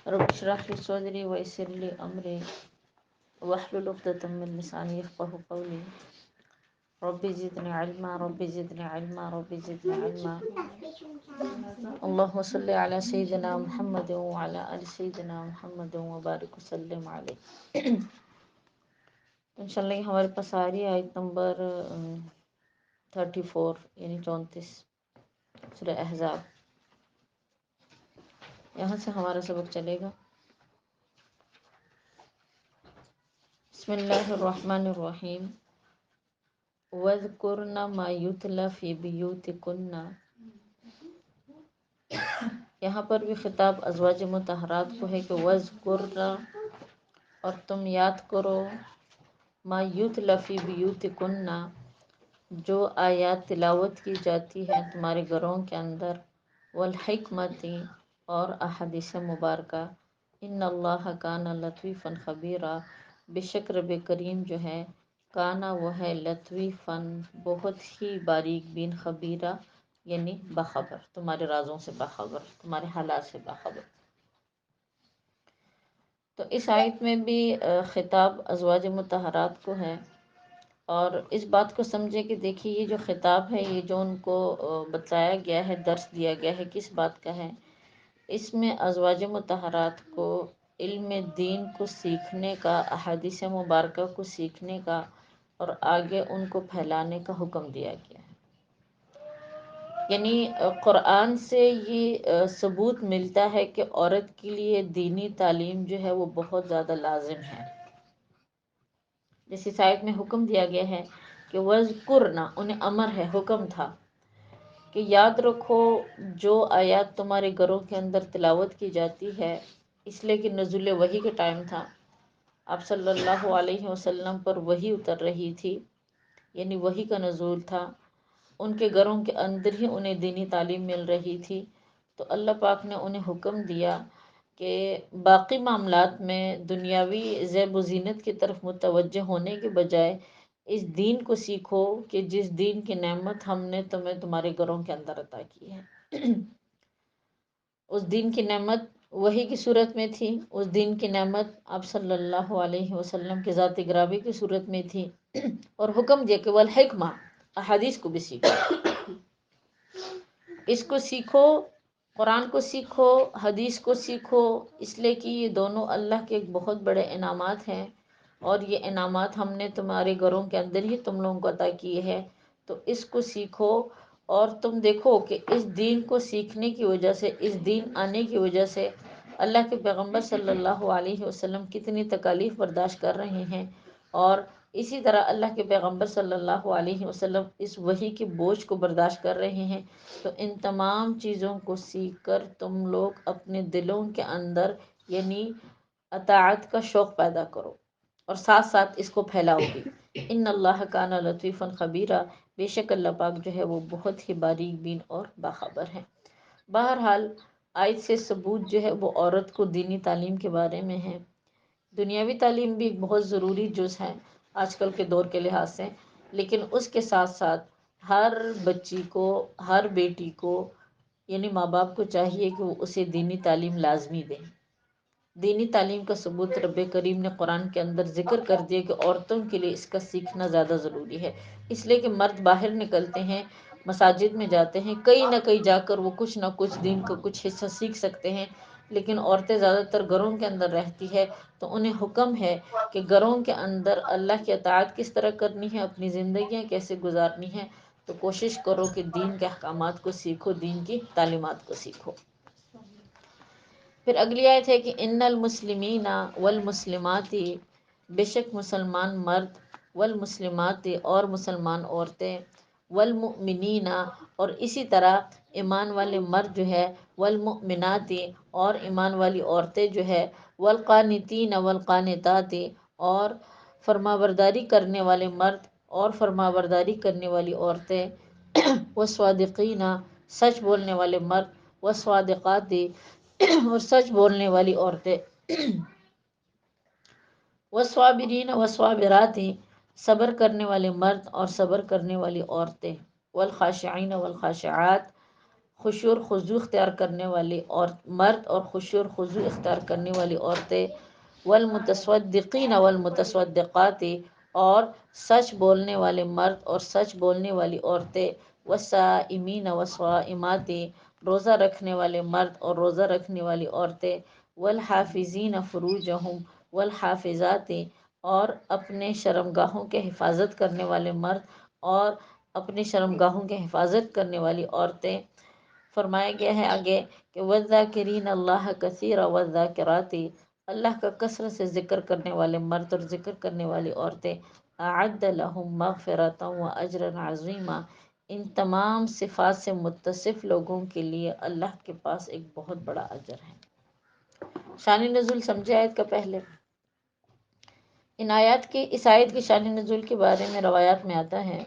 رب اشرح لي صدري ويسر لي أمري واحلل عقدة من لساني يفقهوا قولي. ربي زدني علما ربي زدني علما ربي زدني علما. اللهم صل على سيدنا محمد وعلى آل سيدنا محمد وبارك وسلم عليه. انشاءاللہ یہ ہمارے پاس آ رہی ہے آیت نمبر 34 یعنی 34 سورہ احزاب. یہاں سے ہمارا سبق چلے گا. بسم اللہ الرحمن الرحیم. وَاذْكُرْنَ مَا يُتْلَى فِي بُيُوتِكُنَّ. یہاں پر بھی خطاب ازواج مطہرات کو ہے کہ وَاذْكُرْنَ اور تم یاد کرو ما یتلی فی بیوتکن جو آیات تلاوت کی جاتی ہیں تمہارے گھروں کے اندر، والحکمت اور احادیث مبارکہ. ان اللہ کان لطیفا خبیرا بے شک رب کریم جو ہے کانا وہ ہے لطیفاً بہت ہی باریک بین، خبیرہ یعنی باخبر، تمہارے رازوں سے باخبر، تمہارے حالات سے باخبر. تو اس آیت میں بھی خطاب ازواج مطہرات کو ہے. اور اس بات کو سمجھے کہ دیکھیے یہ جو خطاب ہے، یہ جو ان کو بتلایا گیا ہے، درس دیا گیا ہے، کس بات کا ہے؟ اس میں ازواج مطہرات کو علم دین کو سیکھنے کا، احادیث مبارکہ کو سیکھنے کا اور آگے ان کو پھیلانے کا حکم دیا گیا ہے. یعنی قرآن سے یہ ثبوت ملتا ہے کہ عورت کے لیے دینی تعلیم جو ہے وہ بہت زیادہ لازم ہے. جس اس آیت میں حکم دیا گیا ہے کہ وَذْكُرْنَ، انہیں امر ہے، حکم تھا کہ یاد رکھو جو آیات تمہارے گھروں کے اندر تلاوت کی جاتی ہے. اس لیے کہ نزول وحی کا ٹائم تھا، آپ صلی اللہ علیہ وسلم پر وحی اتر رہی تھی، یعنی وحی کا نزول تھا. ان کے گھروں کے اندر ہی انہیں دینی تعلیم مل رہی تھی. تو اللہ پاک نے انہیں حکم دیا کہ باقی معاملات میں دنیاوی زیب و زینت کی طرف متوجہ ہونے کے بجائے اس دین کو سیکھو کہ جس دین کی نعمت ہم نے تمہیں تمہارے گھروں کے اندر عطا کی ہے. اس دین کی نعمت وحی کی صورت میں تھی، اس دین کی نعمت آپ صلی اللہ علیہ وسلم کے ذات گرامی کی صورت میں تھی. اور حکم دیا کہ والحکمہ، احادیث کو بھی سیکھو. اس کو سیکھو، قرآن کو سیکھو، حدیث کو سیکھو، اس لیے کہ یہ دونوں اللہ کے ایک بہت بڑے انعامات ہیں. اور یہ انعامات ہم نے تمہارے گھروں کے اندر ہی تم لوگوں کو عطا کیے ہیں. تو اس کو سیکھو. اور تم دیکھو کہ اس دین کو سیکھنے کی وجہ سے، اس دین آنے کی وجہ سے اللہ کے پیغمبر صلی اللہ علیہ وسلم کتنی تکالیف برداشت کر رہے ہیں. اور اسی طرح اللہ کے پیغمبر صلی اللہ علیہ وسلم اس وحی کے بوجھ کو برداشت کر رہے ہیں. تو ان تمام چیزوں کو سیکھ کر تم لوگ اپنے دلوں کے اندر یعنی اطاعت کا شوق پیدا کرو اور ساتھ ساتھ اس کو پھیلاؤ بھی. ان اللہ کان لطیفا خبیرا، بے شک اللہ پاک جو ہے وہ بہت ہی باریک بین اور باخبر ہے. بہرحال آیت سے ثبوت جو ہے وہ عورت کو دینی تعلیم کے بارے میں ہے. دنیاوی تعلیم بھی ایک بہت ضروری جز ہے آج کل کے دور کے لحاظ سے، لیکن اس کے ساتھ ساتھ ہر بچی کو، ہر بیٹی کو یعنی ماں باپ کو چاہیے کہ وہ اسے دینی تعلیم لازمی دیں. دینی تعلیم کا ثبوت رب کریم نے قرآن کے اندر ذکر کر دیا کہ عورتوں کے لیے اس کا سیکھنا زیادہ ضروری ہے. اس لیے کہ مرد باہر نکلتے ہیں، مساجد میں جاتے ہیں، کہیں نہ کہیں جا کر وہ کچھ نہ کچھ دین کا کچھ حصہ سیکھ سکتے ہیں. لیکن عورتیں زیادہ تر گھروں کے اندر رہتی ہے. تو انہیں حکم ہے کہ گھروں کے اندر اللہ کی اطاعت کس طرح کرنی ہے، اپنی زندگیاں کیسے گزارنی ہیں. تو کوشش کرو کہ دین کے احکامات کو سیکھو، دین کی تعلیمات کو سیکھو. پھر اگلی آیت ہے کہ ان المسلمین والمسلمات، بے شک مسلمان مرد، والمسلمات اور مسلمان عورتیں، والمؤمنین اور اسی طرح ایمان والے مرد جو ہے، والمؤمنات اور ایمان والی عورتیں جو ہے، والقانتین والقانتات اور فرمانبرداری کرنے والے مرد اور فرمانبرداری کرنے والی عورتیں، والصادقین سچ بولنے والے مرد، والصادقات اور سچ بولنے والی عورتیں، والصابرین والصابرات صبر کرنے والے مرد اور صبر کرنے والی عورتیں، والخاشعین والخاشعات خشوع اور خضوع اختیار کرنے والی اور مرد اور خشوع اور خضوع اختیار کرنے والی عورتیں، والمتصدقین والمتصدقات، اور سچ بولنے والے مرد اور سچ بولنے والی عورتیں، والصائمین والصائمات، روزہ رکھنے والے مرد اور روزہ رکھنے والی عورتیں، والحافظین فروجہم والحافظات، اور اپنے شرمگاہوں کے حفاظت کرنے والے مرد اور اپنے شرمگاہوں کے حفاظت کرنے والی عورتیں۔ فرمایا گیا ہے آگے کہ والذاکرین اللہ کثیرا والذاکرات، اللہ کا کثرت سے ذکر کرنے والے مرد اور ذکر کرنے والی عورتیں، اعد لہم مغفرۃ واجرا عظیما، ان تمام صفات سے متصف لوگوں کے لیے اللہ کے پاس ایک بہت بڑا اجر ہے۔ شان نزول سمجھے آیت کا پہلے؟ اس آیت کی شان نزول کے بارے میں روایات میں آتا ہے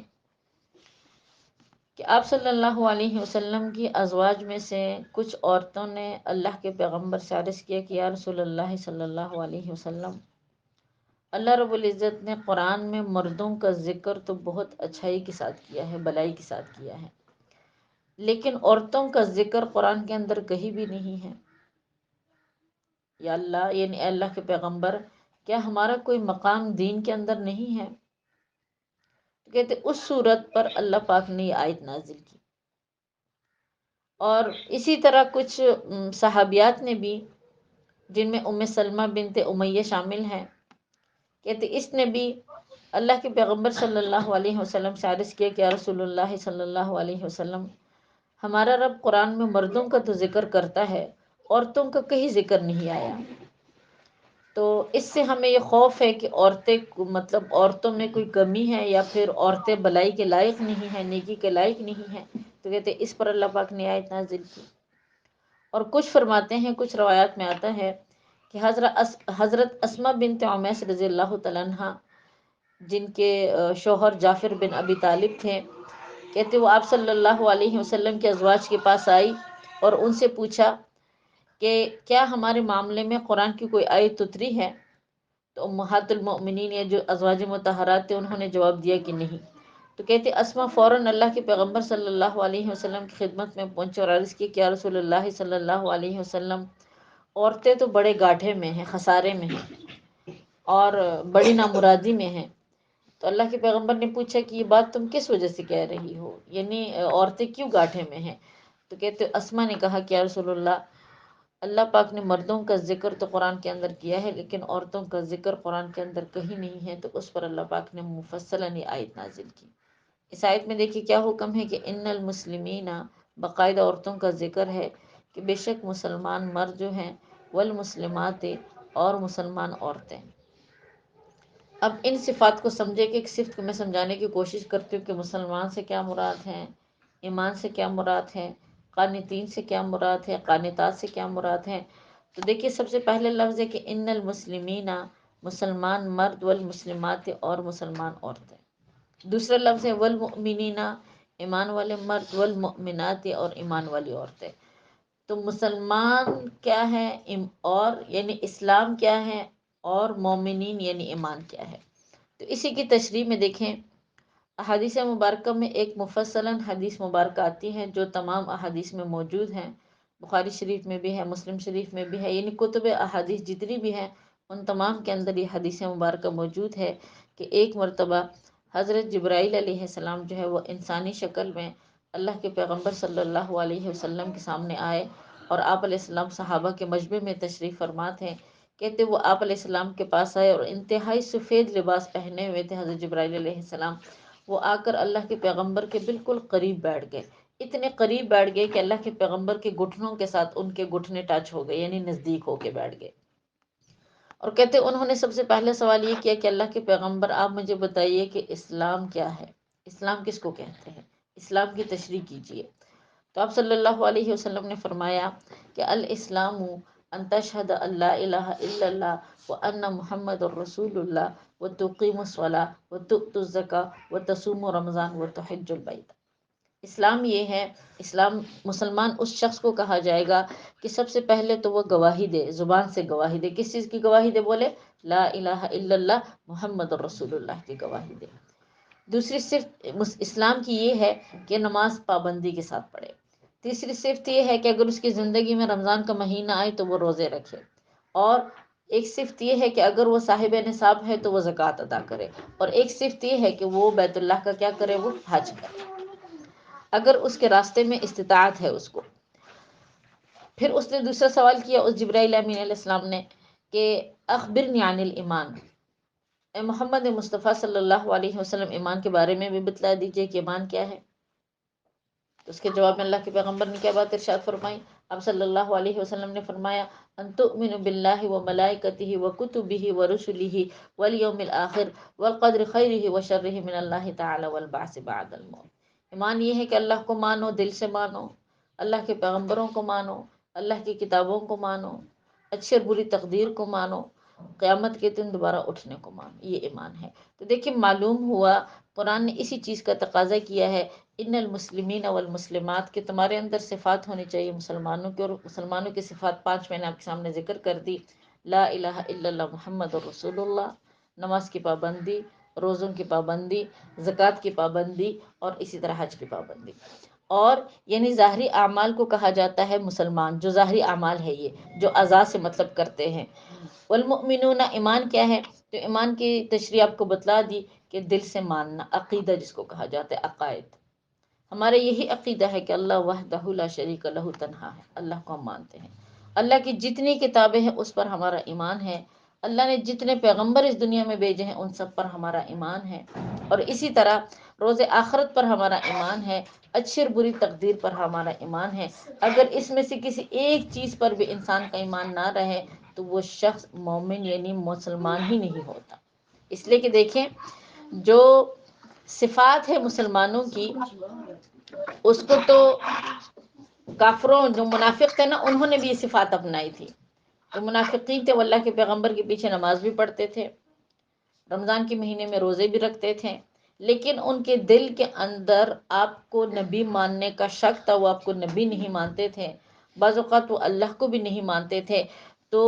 کہ آپ صلی اللہ علیہ وسلم کی ازواج میں سے کچھ عورتوں نے اللہ کے پیغمبر سے عرض کیا کہ یا رسول اللہ صلی اللہ علیہ وسلم، اللہ رب العزت نے قرآن میں مردوں کا ذکر تو بہت اچھائی کے ساتھ کیا ہے، بلائی کے ساتھ کیا ہے، لیکن عورتوں کا ذکر قرآن کے اندر کہیں بھی نہیں ہے۔ یا اللہ، یعنی اے اللہ کے پیغمبر، کیا ہمارا کوئی مقام دین کے اندر نہیں ہے؟ تو کہتے اس صورت پر اللہ پاک نے یہ آیت نازل کی۔ اور اسی طرح کچھ صحابیات نے بھی، جن میں ام سلمہ بنت امیہ شامل ہیں، کہتے اس نے بھی اللہ کے پیغمبر صلی اللہ علیہ وسلم سے عرض کیا کہ یا رسول اللہ صلی اللہ علیہ وسلم، ہمارا رب قرآن میں مردوں کا تو ذکر کرتا ہے، عورتوں کا کہیں ذکر نہیں آیا۔ تو اس سے ہمیں یہ خوف ہے کہ عورتوں میں کوئی کمی ہے، یا پھر عورتیں بلائی کے لائق نہیں ہیں، نیکی کے لائق نہیں ہیں۔ تو کہتے اس پر اللہ پاک نے آیت نازل کی۔ اور کچھ فرماتے ہیں، کچھ روایات میں آتا ہے کہ حضرت اسماء بنت عمیس رضی اللہ تعالیٰ عنہ، جن کے شوہر جعفر بن ابی طالب تھے، کہتے وہ آپ صلی اللہ علیہ وسلم کے ازواج کے پاس آئی اور ان سے پوچھا کہ کیا ہمارے معاملے میں قرآن کی کوئی آیت اتری ہے؟ تو امہات المؤمنین، یا جو ازواج مطہرات تھے، انہوں نے جواب دیا کہ نہیں۔ تو کہتے اسما فوراً اللہ کے پیغمبر صلی اللہ علیہ وسلم کی خدمت میں پہنچے اور عرض کی کہ یا رسول اللہ صلی اللہ علیہ وسلم، عورتیں تو بڑے گاٹھے میں ہیں، خسارے میں ہیں، اور بڑی نامرادی میں ہیں۔ تو اللہ کے پیغمبر نے پوچھا کہ یہ بات تم کس وجہ سے کہہ رہی ہو، یعنی عورتیں کیوں گاٹھے میں ہیں؟ تو کہتے اسما نے کہا کہ یا رسول اللہ پاک نے مردوں کا ذکر تو قرآن کے اندر کیا ہے، لیکن عورتوں کا ذکر قرآن کے اندر کہیں نہیں ہے۔ تو اس پر اللہ پاک نے مفصلاً یہ آیت نازل کی۔ اس آیت میں دیکھیے کیا حکم ہے کہ ان المسلمین، باقاعدہ عورتوں کا ذکر ہے کہ بے شک مسلمان مرد جو ہیں، والمسلمات، اور مسلمان عورتیں۔ اب ان صفات کو سمجھے کہ ایک صفت کو میں سمجھانے کی کوشش کرتی ہوں کہ مسلمان سے کیا مراد ہے، ایمان سے کیا مراد ہے، قانتین سے کیا مراد ہے، قانتات سے کیا مراد ہے۔ تو دیکھیے سب سے پہلے لفظ ہے کہ ان المسلمین، مسلمان مرد، والمسلمات، اور مسلمان عورتیں۔ دوسرا لفظ ہے والمؤمنین، ایمان والے مرد، والمؤمنات، اور ایمان والی عورتیں۔ تو مسلمان کیا ہے، اور یعنی اسلام کیا ہے، اور مومنین یعنی ایمان کیا ہے۔ تو اسی کی تشریح میں دیکھیں، احادیث مبارکہ میں ایک مفصلاً حدیث مبارکہ آتی ہے جو تمام احادیث میں موجود ہیں، بخاری شریف میں بھی ہے، مسلم شریف میں بھی ہے، یعنی کتب احادیث جتنی بھی ہیں ان تمام کے اندر یہ حدیث مبارکہ موجود ہے کہ ایک مرتبہ حضرت جبرائیل علیہ السلام جو ہے وہ انسانی شکل میں اللہ کے پیغمبر صلی اللہ علیہ وسلم کے سامنے آئے، اور آپ علیہ السلام صحابہ کے مجمع میں تشریف فرما تھے۔ کہتے وہ آپ علیہ السلام کے پاس آئے اور انتہائی سفید لباس پہنے ہوئے تھے حضرت جبرائیل علیہ السلام۔ وہ آ کر اللہ کے پیغمبر کے بالکل قریب بیٹھ گئے، اتنے قریب بیٹھ گئے کہ اللہ کے پیغمبر کے گھٹنوں کے ساتھ ان کے گھٹنے ٹچ ہو گئے، یعنی نزدیک ہو کے بیٹھ گئے۔ اور کہتے انہوں نے سب سے پہلے سوال یہ کیا کہ اللہ کے پیغمبر، آپ مجھے بتائیے کہ اسلام کیا ہے، اسلام کس کو کہتے ہیں، اسلام کی تشریح کیجیے۔ تو آپ صلی اللہ علیہ وسلم نے فرمایا کہ الاسلام ان تشہد ان لا الہ الا اللہ وان محمد الرسول اللہ وتقیم الصلاۃ وتؤتی الزکاۃ وتصوم رمضان وتحج البیت۔ اسلام یہ ہے، اسلام مسلمان اس شخص کو کہا جائے گا کہ سب سے پہلے تو وہ گواہی دے، زبان سے گواہی دے۔ کس چیز کی گواہی دے؟ بولے لا الہ الا اللہ محمد الرسول اللہ کی گواہی دے۔ دوسری صرف اسلام کی یہ ہے کہ نماز پابندی کے ساتھ پڑھے، تیسری صفت یہ ہے کہ اگر اس کی زندگی میں رمضان کا مہینہ آئے تو وہ روزے رکھے، اور ایک صفت یہ ہے کہ اگر وہ صاحب نصاب ہے تو وہ زکوٰۃ ادا کرے، اور ایک صفت یہ ہے کہ وہ بیت اللہ کا کیا کرے، وہ حج کرے اگر اس کے راستے میں استطاعت ہے اس کو۔ پھر اس نے دوسرا سوال کیا اس جبرائیل امین علیہ السلام نے کہ اخبرنی عن الایمان، اے محمد مصطفیٰ صلی اللہ علیہ وسلم ایمان کے بارے میں بھی بتلا دیجئے کہ ایمان کیا ہے۔ تو اس کے جواب میں اللہ کے پیغمبر نے کیا بات ارشاد فرمائی؟ آپ صلی اللہ علیہ وسلم نے فرمایا ان تؤمن باللہ وملائکتہ وکتبہ ورسلہ والیوم الآخر والقدر خیرہ وشرہ من اللہ تعالی والبعث بعد الموت۔ ایمان یہ ہے کہ اللہ کو مانو، دل سے مانو، اللہ کے پیغمبروں کو مانو، اللہ کی کتابوں کو مانو، اچھی اور بری تقدیر کو مانو، قیامت کے دن دوبارہ اٹھنے کو مانو، یہ ایمان ہے۔ تو دیکھیں معلوم ہوا قرآن نے اسی چیز کا تقاضا کیا ہے، ان المسلمین والمسلمات، کہ تمہارے اندر صفات ہونی چاہیے مسلمانوں کی، اور مسلمانوں کی صفات 5 میں نے آپ کے سامنے ذکر کر دی۔ لا الہ الا اللہ محمد رسول اللہ، نماز کی پابندی، روزوں کی پابندی، زکوٰۃ کی پابندی، اور اسی طرح حج کی پابندی۔ اور یعنی ظاہری اعمال کو کہا جاتا ہے مسلمان، جو ظاہری اعمال ہے یہ جو اعضاء سے مطلب کرتے ہیں۔ والمؤمنون، ایمان کیا ہے؟ تو ایمان کی تشریح آپ کو بتلا دی کہ دل سے ماننا، عقیدہ جس کو کہا جاتا ہے، عقائد۔ ہمارا یہی عقیدہ ہے کہ اللہ وحدہ لا شریک لہ تنہا ہے، اللہ کو ہم مانتے ہیں، اللہ کی جتنی کتابیں ہیں اس پر ہمارا ایمان ہے، اللہ نے جتنے پیغمبر اس دنیا میں بھیجے ہیں ان سب پر ہمارا ایمان ہے، اور اسی طرح روز آخرت پر ہمارا ایمان ہے، اچھی اور بری تقدیر پر ہمارا ایمان ہے۔ اگر اس میں سے کسی ایک چیز پر بھی انسان کا ایمان نہ رہے تو وہ شخص مومن یعنی مسلمان ہی نہیں ہوتا۔ اس لیے کہ دیکھیں جو صفات ہے مسلمانوں کی، اس کو تو کافروں جو منافق تھے نا انہوں نے بھی یہ صفات اپنائی تھی۔ جو منافقین تھے وہ اللہ کے پیغمبر کے پیچھے نماز بھی پڑھتے تھے، رمضان کے مہینے میں روزے بھی رکھتے تھے، لیکن ان کے دل کے اندر آپ کو نبی ماننے کا شک تھا، وہ آپ کو نبی نہیں مانتے تھے، بعض اوقات وہ اللہ کو بھی نہیں مانتے تھے۔ تو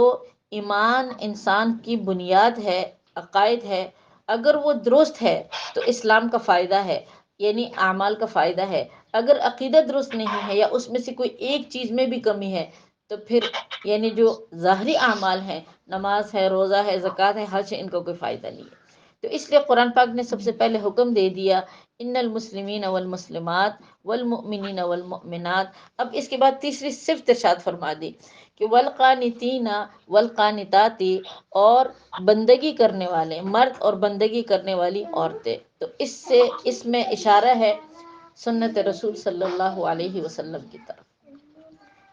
ایمان انسان کی بنیاد ہے، عقائد ہے، اگر وہ درست ہے تو اسلام کا فائدہ ہے، یعنی اعمال کا فائدہ ہے۔ اگر عقیدہ درست نہیں ہے یا اس میں سے کوئی ایک چیز میں بھی کمی ہے تو پھر یعنی جو ظاہری اعمال ہیں، نماز ہے، روزہ ہے، زکوٰۃ ہے، حج ہے، ان کا کوئی فائدہ نہیں ہے۔ تو اس لیے قرآن پاک نے سب سے پہلے حکم دے دیا ان المسلمین والمسلمات والمؤمنین والمؤمنات۔ اب اس کے بعد تیسری صفت ارشاد فرما دی کہ والقانتین والقانتات، اور بندگی کرنے والے مرد اور بندگی کرنے والی عورتیں۔ تو اس میں اشارہ ہے سنت رسول صلی اللہ علیہ وسلم کی طرف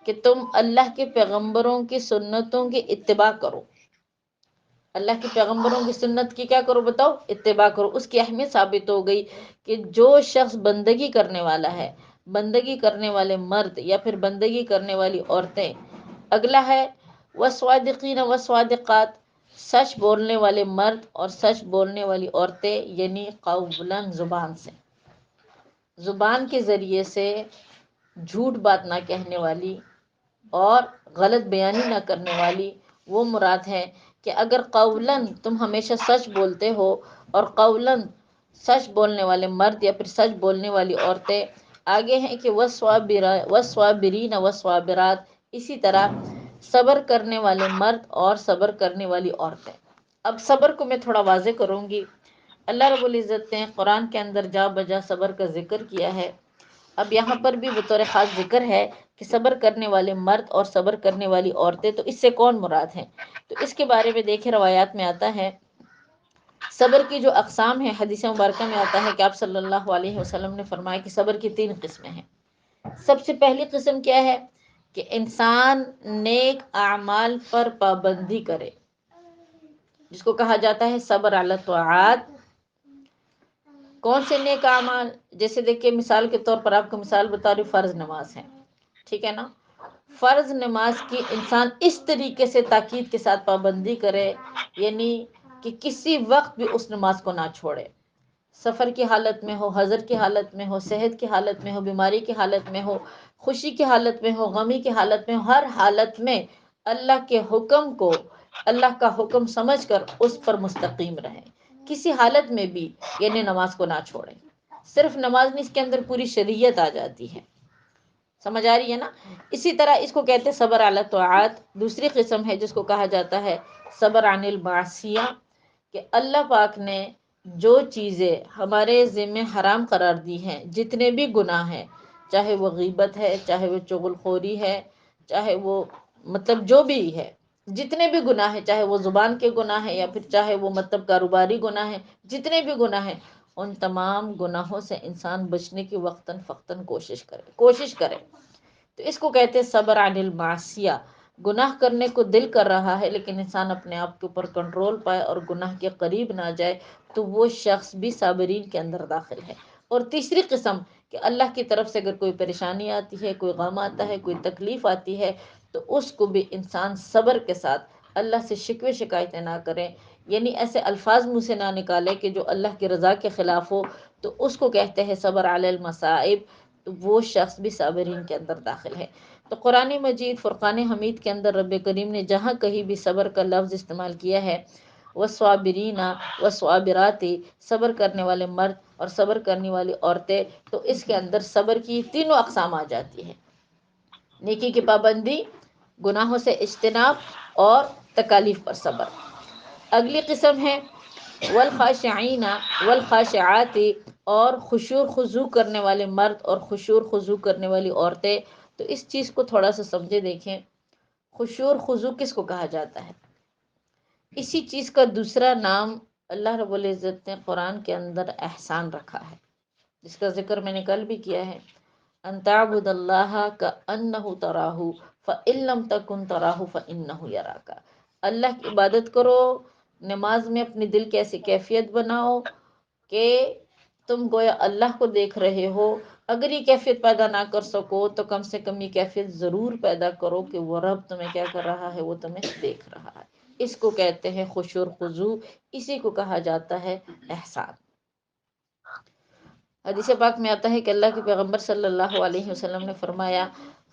کہ تم اللہ کے پیغمبروں کی سنتوں کی اتباع کرو، اللہ کے پیغمبروں کی سنت کی کیا کرو، بتاؤ، اتباع کرو۔ اس کی اہمیت ثابت ہو گئی کہ جو شخص بندگی کرنے والا ہے، بندگی کرنے والے مرد یا پھر بندگی کرنے والی عورتیں۔ اگلا ہے والصادقین والصادقات، سچ بولنے والے مرد اور سچ بولنے والی عورتیں، یعنی قولاً، زبان سے، زبان کے ذریعے سے جھوٹ بات نہ کہنے والی اور غلط بیانی نہ کرنے والی، وہ مراد ہے کہ اگر قولاً تم ہمیشہ سچ بولتے ہو، اور قولاً سچ بولنے والے مرد یا پھر سچ بولنے والی عورتیں۔ آگے ہیں کہ والصابرین والصابرات، اسی طرح صبر کرنے والے مرد اور صبر کرنے والی عورتیں۔ اب صبر کو میں تھوڑا واضح کروں گی۔ اللہ رب العزت نے قرآن کے اندر جا بجا صبر کا ذکر کیا ہے۔ اب یہاں پر بھی بطور خاص ذکر ہے کہ صبر کرنے والے مرد اور صبر کرنے والی عورتیں، تو اس سے کون مراد ہیں؟ تو اس کے بارے میں دیکھیں روایات میں آتا ہے، صبر کی جو اقسام ہیں، حدیث مبارکہ میں آتا ہے کہ آپ صلی اللہ علیہ وسلم نے فرمایا کہ صبر کی 3 قسمیں ہیں۔ سب سے پہلی قسم کیا ہے کہ انسان نیک اعمال پر پابندی کرے، جس کو کہا جاتا ہے صبر علی الطاعات۔ کون سے نیک اعمال؟ جیسے دیکھیں مثال کے طور پر آپ کو مثال بتا رہی، فرض نماز ہے، ٹھیک ہے نا؟ فرض نماز کی انسان اس طریقے سے تاکید کے ساتھ پابندی کرے، یعنی کہ کسی وقت بھی اس نماز کو نہ چھوڑے، سفر کی حالت میں ہو، حضر کی حالت میں ہو، صحت کی حالت میں ہو، بیماری کی حالت میں ہو، خوشی کی حالت میں ہو، غمی کی حالت میں ہو، ہر حالت میں اللہ کے حکم کو اللہ کا حکم سمجھ کر اس پر مستقیم رہیں، کسی حالت میں بھی یعنی نماز کو نہ چھوڑیں۔ صرف نماز نہیں، اس کے اندر پوری شریعت آ جاتی ہے۔ سمجھ آ رہی ہے نا؟ اسی طرح اس کو کہتے ہیں صبر علی الطاعات. دوسری قسم ہے جس کو کہا جاتا ہے صبر عن المعصیہ، کہ اللہ پاک نے جو چیزیں ہمارے ذمہ حرام قرار دی ہیں، جتنے بھی گناہ ہیں، چاہے وہ غیبت ہے، چاہے وہ چغل خوری ہے، چاہے وہ مطلب جو بھی ہے، جتنے بھی گناہ ہیں، چاہے وہ زبان کے گناہ ہیں یا پھر چاہے وہ مطلب کاروباری گناہ ہیں، جتنے بھی گناہ ہیں، ان تمام گناہوں سے انسان بچنے کی وقتاً فقتاً کوشش کرے. تو اس کو کہتے ہیں صبر عن المعصیہ. گناہ کرنے کو دل کر رہا ہے لیکن انسان اپنے آپ کے اوپر کنٹرول پائے اور گناہ کے قریب نہ جائے، تو وہ شخص بھی صابرین کے اندر داخل ہے. اور تیسری قسم کہ اللہ کی طرف سے اگر کوئی پریشانی آتی ہے، کوئی غم آتا ہے، کوئی تکلیف آتی ہے، تو اس کو بھی انسان صبر کے ساتھ اللہ سے شکوے شکایتیں نہ کریں، یعنی ایسے الفاظ منہ سے نہ نکالے کہ جو اللہ کی رضا کے خلاف ہو، تو اس کو کہتے ہیں صبر علی المصائب. تو وہ شخص بھی صابرین کے اندر داخل ہے. تو قرآن مجید فرقان حمید کے اندر رب کریم نے جہاں کہیں بھی صبر کا لفظ استعمال کیا ہے، وَالصَّابِرِينَ وَالصَّابِرَاتِ، صبر کرنے والے مرد اور صبر کرنے والی عورتیں، تو اس کے اندر صبر کی تینوں اقسام آ جاتی ہیں: نیکی کی پابندی، گناہوں سے اجتناب اور تکالیف پر صبر. اگلی قسم ہے والخاشعین والخاشعات، اور خشوع خضوع کرنے والے مرد اور خشوع خضوع کرنے والی عورتیں. تو اس چیز کو تھوڑا سا سمجھے دیکھیں، خشوع خضوع کس کو کہا جاتا ہے؟ اسی چیز کا دوسرا نام اللہ رب العزت نے قرآن کے اندر احسان رکھا ہے، جس کا ذکر میں نے کل بھی کیا ہے: ان تعبد اللہ کأنہ تراہ فإن لم تکن تراہ فإنہ یراک. اللہ کی عبادت کرو، نماز میں اپنی دل کی ایسی کیفیت بناؤ کہ تم گویا اللہ کو دیکھ رہے ہو. اگر یہ کیفیت پیدا نہ کر سکو تو کم سے کم یہ کیفیت ضرور پیدا کرو کہ وہ رب تمہیں کیا کر رہا ہے، وہ تمہیں دیکھ رہا ہے. اس کو کہتے ہیں خشوع خضوع، اسی کو کہا جاتا ہے احسان. حدیث پاک میں آتا ہے کہ اللہ کے پیغمبر صلی اللہ علیہ وسلم نے فرمایا: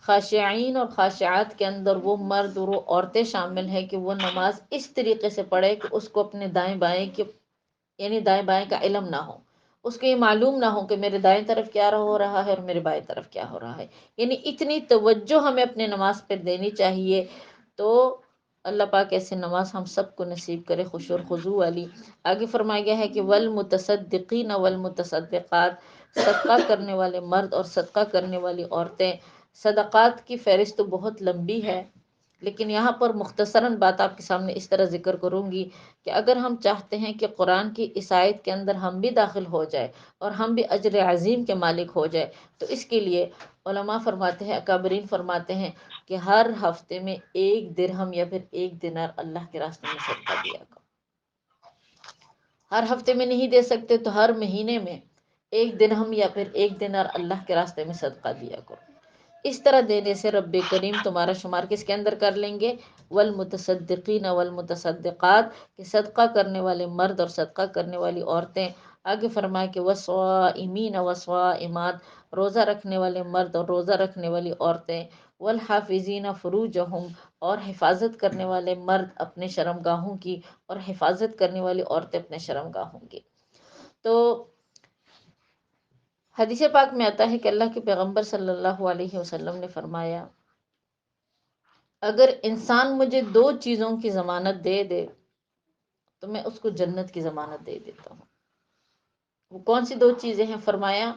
خاشعین اور خاشعات کے اندر وہ مرد اور وہ عورتیں شامل ہیں کہ وہ نماز اس طریقے سے پڑھے کہ اس کو اپنے دائیں بائیں کے یعنی دائیں بائیں کا علم نہ ہو، اس کو یہ معلوم نہ ہو کہ میرے دائیں طرف کیا ہو رہا ہے اور میرے بائیں طرف کیا ہو رہا ہے. یعنی اتنی توجہ ہمیں اپنے نماز پر دینی چاہیے. تو اللہ پاک ایسے نماز ہم سب کو نصیب کرے خشوع اور خضوع والی. آگے فرمایا گیا ہے کہ والمتصدقین والمتصدقات، صدقہ کرنے والے مرد اور صدقہ کرنے والی عورتیں. صدقات کی فہرست تو بہت لمبی ہے، لیکن یہاں پر مختصراً بات آپ کے سامنے اس طرح ذکر کروں گی کہ اگر ہم چاہتے ہیں کہ قرآن کی اس آیت کے اندر ہم بھی داخل ہو جائے اور ہم بھی اجر عظیم کے مالک ہو جائے، تو اس کے لیے علماء فرماتے ہیں، اکابرین فرماتے ہیں کہ ہر ہفتے میں 1 درہم یا پھر 1 دینار اللہ کے راستے میں صدقہ دیا کرو. ہر ہفتے میں نہیں دے سکتے تو ہر مہینے میں 1 درہم یا پھر 1 دینار اللہ کے راستے میں صدقہ دیا کرو. اس طرح دینے سے رب کریم تمہارا شمار کس کے اندر کر لیں گے؟ والمتصدقین والمتصدقات، کہ صدقہ کرنے والے مرد اور صدقہ کرنے والی عورتیں. آگے فرمائے کہ والصائمین والصائمات، روزہ رکھنے والے مرد اور روزہ رکھنے والی عورتیں. والحافظین فروجہم، اور حفاظت کرنے والے مرد اپنے شرمگاہوں کی اور حفاظت کرنے والی عورتیں اپنے شرمگاہوں کی. تو حدیث پاک میں آتا ہے کہ اللہ کے پیغمبر صلی اللہ علیہ وسلم نے فرمایا: اگر انسان مجھے 2 چیزوں کی ضمانت دے دے تو میں اس کو جنت کی ضمانت دے دیتا ہوں. وہ کون سی 2 چیزیں ہیں؟ فرمایا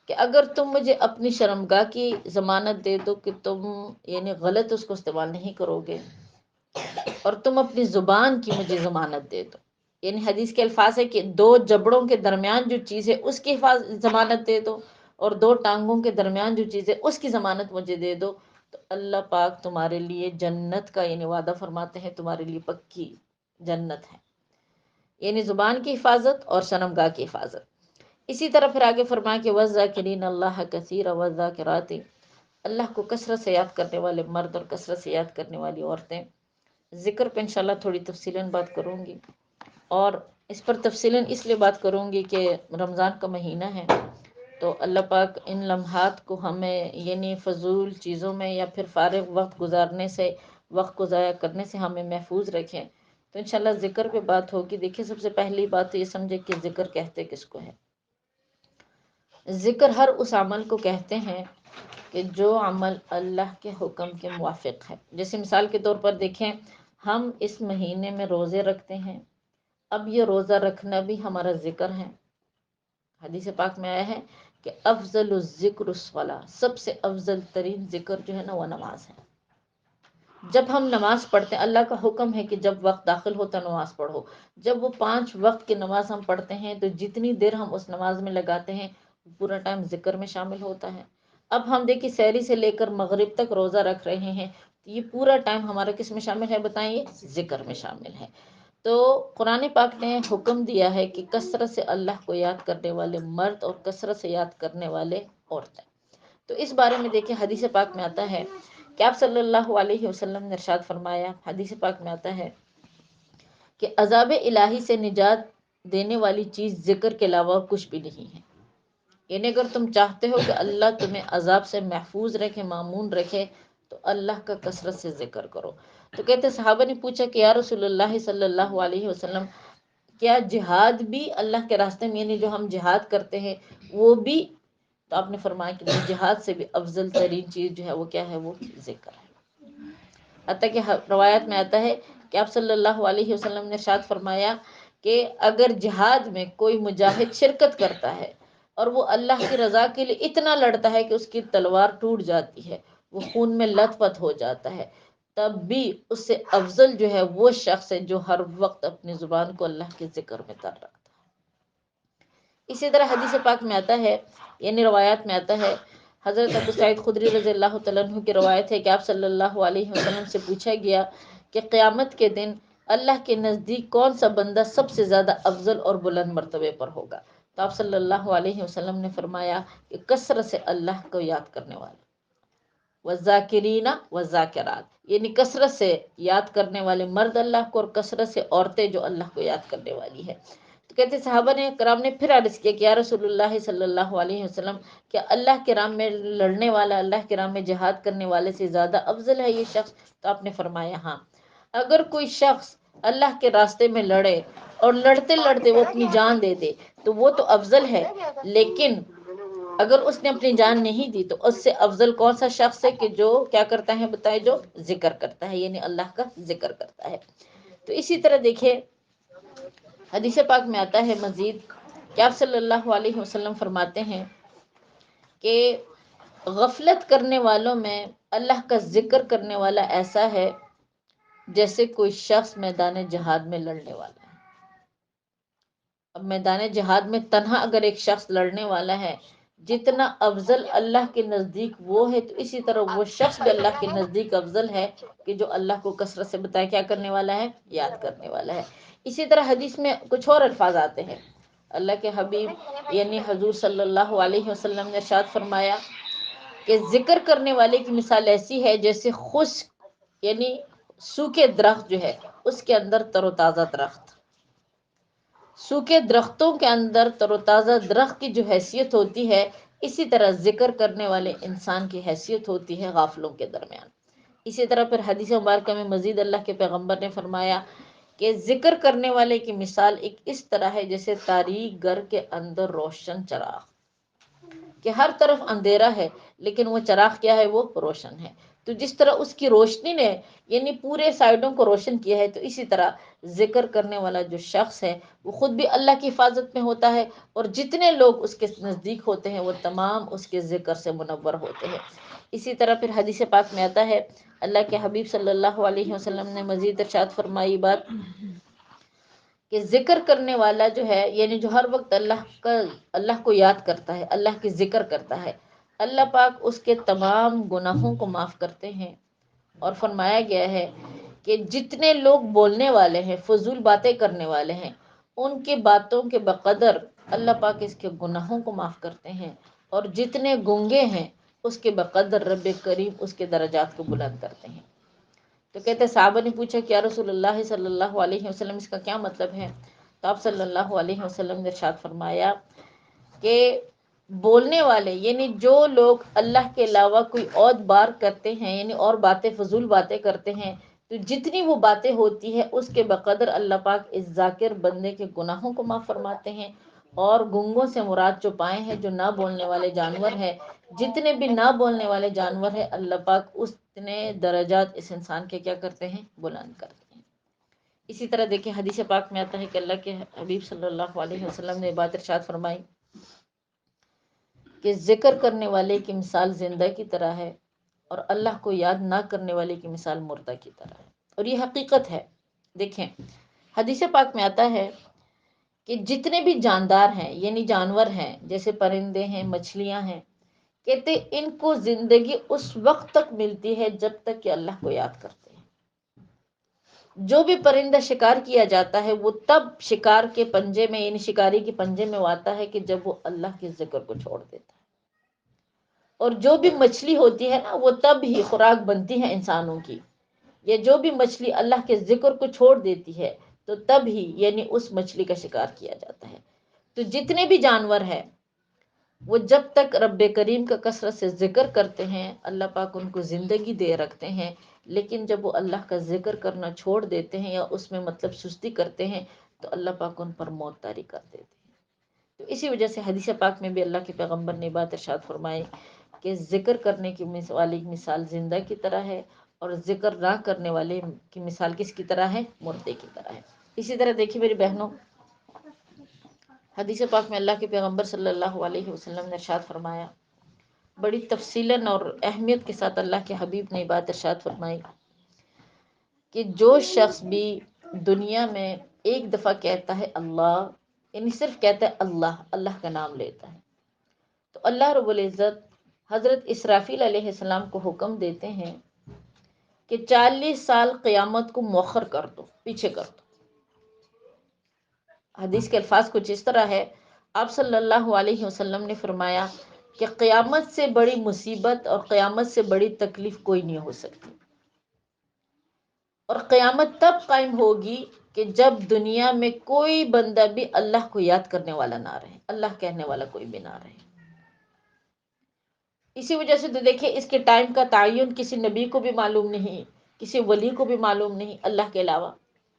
کہ اگر تم مجھے اپنی شرمگاہ کی ضمانت دے دو کہ تم یعنی غلط اس کو استعمال نہیں کرو گے، اور تم اپنی زبان کی مجھے ضمانت دے دو، یعنی حدیث کے الفاظ ہے کہ 2 جبڑوں کے درمیان جو چیز ہے اس کی ضمانت دے دو، اور 2 ٹانگوں کے درمیان جو چیز ہے اس کی ضمانت مجھے دے دو، تو اللہ پاک تمہارے لیے جنت کا یعنی وعدہ فرماتے ہیں، تمہارے لیے پکی جنت ہے. یعنی زبان کی حفاظت اور شرمگاہ کی حفاظت. اسی طرح پھر آگے فرمایا کہ والذاکرین اللہ کثیرا والذاکرات، اللہ کو کثرت سے یاد کرنے والے مرد اور کثرت سے یاد کرنے والی عورتیں. ذکر پہ انشاءاللہ تھوڑی تفصیلاً بات کروں گی، اور اس پر تفصیلاً اس لیے بات کروں گی کہ رمضان کا مہینہ ہے، تو اللہ پاک ان لمحات کو ہمیں یعنی فضول چیزوں میں یا پھر فارغ وقت گزارنے سے، وقت کو ضائع کرنے سے ہمیں محفوظ رکھیں. تو انشاءاللہ ذکر پہ بات ہوگی. دیکھیں سب سے پہلی بات تو یہ سمجھے کہ ذکر کہتے کس کو ہے. ذکر ہر اس عمل کو کہتے ہیں کہ جو عمل اللہ کے حکم کے موافق ہے. جیسے مثال کے طور پر دیکھیں، ہم اس مہینے میں روزے رکھتے ہیں. اب یہ روزہ رکھنا بھی ہمارا ذکر ہے. حدیث پاک میں آیا ہے کہ افضل الذکر الصلاۃ، سب سے افضل ترین ذکر جو ہے نا وہ نماز ہے. جب ہم نماز پڑھتے ہیں، اللہ کا حکم ہے کہ جب وقت داخل ہوتا نماز پڑھو. جب وہ 5 وقت کی نماز ہم پڑھتے ہیں تو جتنی دیر ہم اس نماز میں لگاتے ہیں پورا ٹائم ذکر میں شامل ہوتا ہے. اب ہم دیکھیں سحری سے لے کر مغرب تک روزہ رکھ رہے ہیں، یہ پورا ٹائم ہمارا کس میں شامل ہے بتائیے؟ ذکر میں شامل ہے. تو قرآن پاک نے حکم دیا ہے کہ کثرت سے اللہ کو یاد کرنے والے مرد اور کثرت سے یاد کرنے والے عورتیں. تو اس بارے میں دیکھیں حدیث پاک میں آتا ہے کہ آپ صلی اللہ علیہ وسلم نے ارشاد فرمایا، حدیث پاک میں آتا ہے کہ عذاب الہی سے نجات دینے والی چیز ذکر کے علاوہ کچھ بھی نہیں ہے. یعنی اگر تم چاہتے ہو کہ اللہ تمہیں عذاب سے محفوظ رکھے، مامون رکھے، تو اللہ کا کثرت سے ذکر کرو. تو کہتے صحابہ نے پوچھا کہ یا رسول اللہ صلی اللہ علیہ وسلم، کیا جہاد بھی اللہ کے راستے میں، یعنی جو ہم جہاد کرتے ہیں وہ بھی؟ تو آپ نے فرمایا کہ جہاد سے بھی افضل ترین چیز جو ہے وہ کیا ہے؟ وہ ذکر ہے. حتیٰ کہ روایت میں آتا ہے کہ آپ صلی اللہ علیہ وسلم نے ارشاد فرمایا کہ اگر جہاد میں کوئی مجاہد شرکت کرتا ہے اور وہ اللہ کی رضا کے لیے اتنا لڑتا ہے کہ اس کی تلوار ٹوٹ جاتی ہے، وہ خون میں لت پت ہو جاتا ہے، تب بھی اس سے افضل جو ہے وہ شخص ہے جو ہر وقت اپنی زبان کو اللہ کے ذکر میں تر رکھتا ہے. اسی طرح حدیث پاک میں آتا ہے، یعنی روایات میں آتا ہے، حضرت ابو سعید خدری رضی اللہ تعالیٰ عنہ کی روایت ہے کہ آپ صلی اللہ علیہ وسلم سے پوچھا گیا کہ قیامت کے دن اللہ کے نزدیک کون سا بندہ سب سے زیادہ افضل اور بلند مرتبے پر ہوگا؟ تو آپ صلی اللہ علیہ وسلم نے فرمایا کہ کثرت سے اللہ کو یاد کرنے والا، والذاکرین والذاکرات، یعنی کثرت سے یاد کرنے والے مرد اللہ کو اور کثرت سے عورتیں جو اللہ کو یاد کرنے والی ہے. تو کہتے صحابہ نے کرام نے پھر عرض کیا کہ یا رسول اللہ صلی اللہ علیہ وسلم، کیا اللہ کے راہ میں لڑنے والا، اللہ کے راہ میں جہاد کرنے والے سے زیادہ افضل ہے یہ شخص؟ تو آپ نے فرمایا ہاں. اگر کوئی شخص اللہ کے راستے میں لڑے اور لڑتے لڑتے وہ اپنی جان دے دے تو وہ تو افضل ہے، لیکن اگر اس نے اپنی جان نہیں دی تو اس سے افضل کون سا شخص ہے کہ جو کیا کرتا ہے بتائے؟ جو ذکر کرتا ہے، یعنی اللہ کا ذکر کرتا ہے. تو اسی طرح دیکھیں حدیث پاک میں آتا ہے مزید کہ آپ صلی اللہ علیہ وسلم فرماتے ہیں کہ غفلت کرنے والوں میں اللہ کا ذکر کرنے والا ایسا ہے جیسے کوئی شخص میدان جہاد میں لڑنے والا ہے. اب میدان جہاد میں تنہا اگر ایک شخص لڑنے والا ہے، جتنا افضل اللہ کے نزدیک وہ ہے، تو اسی طرح وہ شخص بھی اللہ کے نزدیک افضل ہے کہ جو اللہ کو کثرت سے بتائے کیا کرنے والا ہے؟ یاد کرنے والا ہے. اسی طرح حدیث میں کچھ اور الفاظ آتے ہیں. اللہ کے حبیب یعنی حضور صلی اللہ علیہ وسلم نے ارشاد فرمایا کہ ذکر کرنے والے کی مثال ایسی ہے جیسے خشک یعنی سوکھے درخت جو ہے اس کے اندر تر و تازہ درخت. سوکھے درختوں کے اندر تر و تازہ درخت کی جو حیثیت ہوتی ہے، اسی طرح ذکر کرنے والے انسان کی حیثیت ہوتی ہے غافلوں کے درمیان. اسی طرح پھر حدیث مبارکہ میں مزید اللہ کے پیغمبر نے فرمایا کہ ذکر کرنے والے کی مثال ایک اس طرح ہے جیسے تاریک گھر کے اندر روشن چراغ، کہ ہر طرف اندھیرا ہے لیکن وہ چراغ کیا ہے؟ وہ روشن ہے. تو جس طرح اس کی روشنی نے یعنی پورے سائڈوں کو روشن کیا ہے، تو اسی طرح ذکر کرنے والا جو شخص ہے وہ خود بھی اللہ کی حفاظت میں ہوتا ہے، اور جتنے لوگ اس کے نزدیک ہوتے ہیں وہ تمام اس کے ذکر سے منور ہوتے ہیں. اسی طرح پھر حدیث پاک میں آتا ہے، اللہ کے حبیب صلی اللہ علیہ وسلم نے مزید ارشاد فرمائی بات کہ ذکر کرنے والا جو ہے، یعنی جو ہر وقت اللہ کو یاد کرتا ہے، اللہ کی ذکر کرتا ہے، اللہ پاک اس کے تمام گناہوں کو معاف کرتے ہیں. اور فرمایا گیا ہے کہ جتنے لوگ بولنے والے ہیں، فضول باتیں کرنے والے ہیں، ان کی باتوں کے بقدر اللہ پاک اس کے گناہوں کو معاف کرتے ہیں، اور جتنے گنگے ہیں اس کے بقدر رب کریم اس کے درجات کو بلند کرتے ہیں. تو کہتے صحابہ نے پوچھا کہ یا رسول اللہ صلی اللہ علیہ وسلم اس کا کیا مطلب ہے؟ تو آپ صلی اللہ علیہ وسلم نے ارشاد فرمایا کہ بولنے والے یعنی جو لوگ اللہ کے علاوہ کوئی اور بات کرتے ہیں، یعنی اور باتیں فضول باتیں کرتے ہیں، تو جتنی وہ باتیں ہوتی ہے اس کے بقدر اللہ پاک اس ذاکر بندے کے گناہوں کو معاف فرماتے ہیں، اور گنگوں سے مراد چوپائے ہیں جو نہ بولنے والے جانور ہیں. جتنے بھی نہ بولنے والے جانور ہیں اللہ پاک اتنے درجات اس انسان کے کیا کرتے ہیں؟ بلند کرتے ہیں. اسی طرح دیکھیں حدیث پاک میں آتا ہے کہ اللہ کے حبیب صلی اللہ علیہ وسلم نے بات ارشاد فرمائی کہ ذکر کرنے والے کی مثال زندہ کی طرح ہے اور اللہ کو یاد نہ کرنے والے کی مثال مردہ کی طرح ہے. اور یہ حقیقت ہے. دیکھیں حدیث پاک میں آتا ہے کہ جتنے بھی جاندار ہیں یعنی جانور ہیں جیسے پرندے ہیں مچھلیاں ہیں، کہتے ان کو زندگی اس وقت تک ملتی ہے جب تک کہ اللہ کو یاد کرتے ہیں. جو بھی پرندہ شکار کیا جاتا ہے وہ تب شکار کے پنجے میں یعنی شکاری کے پنجے میں وہ آتا ہے کہ جب وہ اللہ کے ذکر کو چھوڑ دیتا ہے. اور جو بھی مچھلی ہوتی ہے نا وہ تب ہی خوراک بنتی ہے انسانوں کی. یہ جو بھی مچھلی اللہ کے ذکر کو چھوڑ دیتی ہے تو تب ہی یعنی اس مچھلی کا شکار کیا جاتا ہے. تو جتنے بھی جانور ہیں وہ جب تک رب کریم کا کثرت سے ذکر کرتے ہیں اللہ پاک ان کو زندگی دے رکھتے ہیں. لیکن جب وہ اللہ کا ذکر کرنا چھوڑ دیتے ہیں یا اس میں مطلب سستی کرتے ہیں تو اللہ پاک ان پر موت طاری کر دیتے ہیں. تو اسی وجہ سے حدیث پاک میں بھی اللہ کے پیغمبر نے بات ارشاد فرمائی کہ ذکر کرنے کی والی مثال زندہ کی طرح ہے اور ذکر نہ کرنے والے کی مثال کس کی طرح ہے؟ مردے کی طرح ہے. اسی طرح دیکھیے میری بہنوں حدیث پاک میں اللہ کے پیغمبر صلی اللہ علیہ وسلم نے ارشاد فرمایا بڑی تفصیلاً اور اہمیت کے ساتھ اللہ کے حبیب نے بات ارشاد فرمائی کہ جو شخص بھی دنیا میں ایک دفعہ کہتا ہے اللہ یعنی صرف کہتا ہے اللہ اللہ کا نام لیتا ہے تو اللہ رب العزت حضرت اسرافیل علیہ السلام کو حکم دیتے ہیں کہ 40 سال قیامت کو مؤخر کر دو، پیچھے کر دو. حدیث کے الفاظ کچھ اس طرح ہے، آپ صلی اللہ علیہ وسلم نے فرمایا کہ قیامت سے بڑی مصیبت اور قیامت سے بڑی تکلیف کوئی نہیں ہو سکتی. اور قیامت تب قائم ہوگی کہ جب دنیا میں کوئی بندہ بھی اللہ کو یاد کرنے والا نہ رہے، اللہ کہنے والا کوئی بھی نہ رہے. اسی وجہ سے تو دیکھیں اس کے ٹائم کا تعین کسی نبی کو بھی معلوم نہیں، کسی ولی کو بھی معلوم نہیں اللہ کے علاوہ.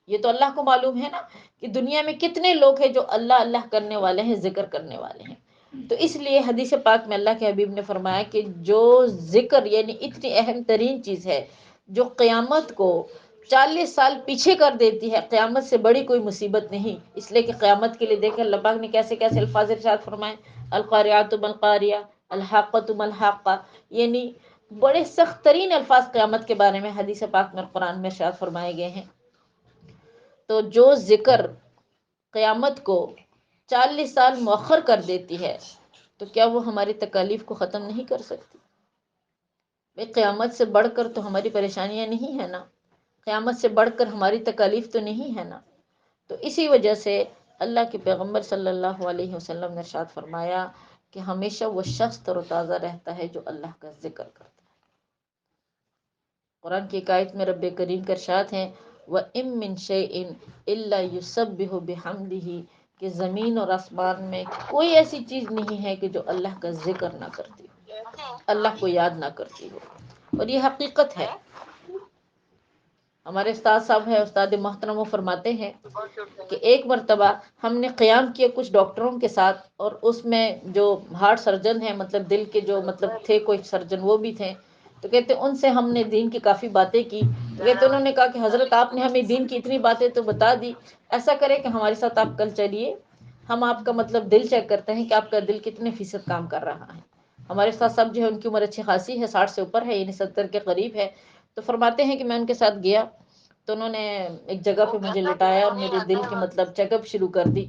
یہ تو اللہ کو معلوم ہے نا کہ دنیا میں کتنے لوگ ہیں جو اللہ اللہ کرنے والے ہیں، ذکر کرنے والے ہیں. تو اس لیے حدیث پاک میں اللہ کے حبیب نے فرمایا کہ جو ذکر یعنی اتنی اہم ترین چیز ہے جو قیامت کو 40 سال پیچھے کر دیتی ہے، قیامت سے بڑی کوئی مصیبت نہیں. اس لیے کہ قیامت کے لیے دیکھیں اللہ پاک نے کیسے کیسے الفاظ ارشاد فرمائے، القاریات ما القاریہ، الحاقۃ ما الحاقہ، یعنی بڑے سخت ترین الفاظ قیامت کے بارے میں حدیث پاک میں قرآن میں ارشاد فرمائے گئے ہیں. تو جو ذکر قیامت کو 40 سال مؤخر کر دیتی ہے تو کیا وہ ہماری تکالیف کو ختم نہیں کر سکتی؟ بھئی قیامت سے بڑھ کر تو ہماری پریشانیاں نہیں ہیں نا، قیامت سے بڑھ کر ہماری تکالیف تو نہیں ہے نا. تو اسی وجہ سے اللہ کے پیغمبر صلی اللہ علیہ وسلم نے ارشاد فرمایا کہ ہمیشہ وہ شخص تر و تازہ رہتا ہے جو اللہ کا ذکر کرتا ہے. قرآن کی ایک آیت میں رب کریم کا ارشاد ہے وَإِن مِّن شَيْءٍ إِلَّا يُسَبِّحُ بِحَمْدِهِ کہ زمین اور آسمان میں کوئی ایسی چیز نہیں ہے کہ جو اللہ کا ذکر نہ کرتی ہو، اللہ کو یاد نہ کرتی ہو. اور یہ حقیقت ہے. ہمارے استاد صاحب ہیں استاد محترم، وہ فرماتے ہیں کہ ایک مرتبہ ہم نے قیام کیا کچھ ڈاکٹروں کے ساتھ اور اس میں جو ہارٹ سرجن ہیں مطلب دل کے جو مطلب تھے کوئی سرجن وہ بھی تھے. تو کہتے ان سے ہم نے دین کی کافی باتیں کی. تو کہتے انہوں نے کہا کہ حضرت آپ نے ہمیں دین کی اتنی باتیں تو بتا دی، ایسا کریں کہ ہمارے ساتھ آپ کل چلیے، ہم آپ کا مطلب دل چیک کرتے ہیں کہ آپ کا دل کتنے فیصد کام کر رہا ہے. ہمارے ساتھ سب جو ہے ان کی عمر اچھی خاصی ہے، 60 سے اوپر ہے یعنی 70 کے قریب ہے. تو فرماتے ہیں کہ میں ان کے ساتھ گیا تو انہوں نے ایک جگہ پہ مجھے لٹایا اور میرے دل کی مطلب چیک اپ شروع کر دی.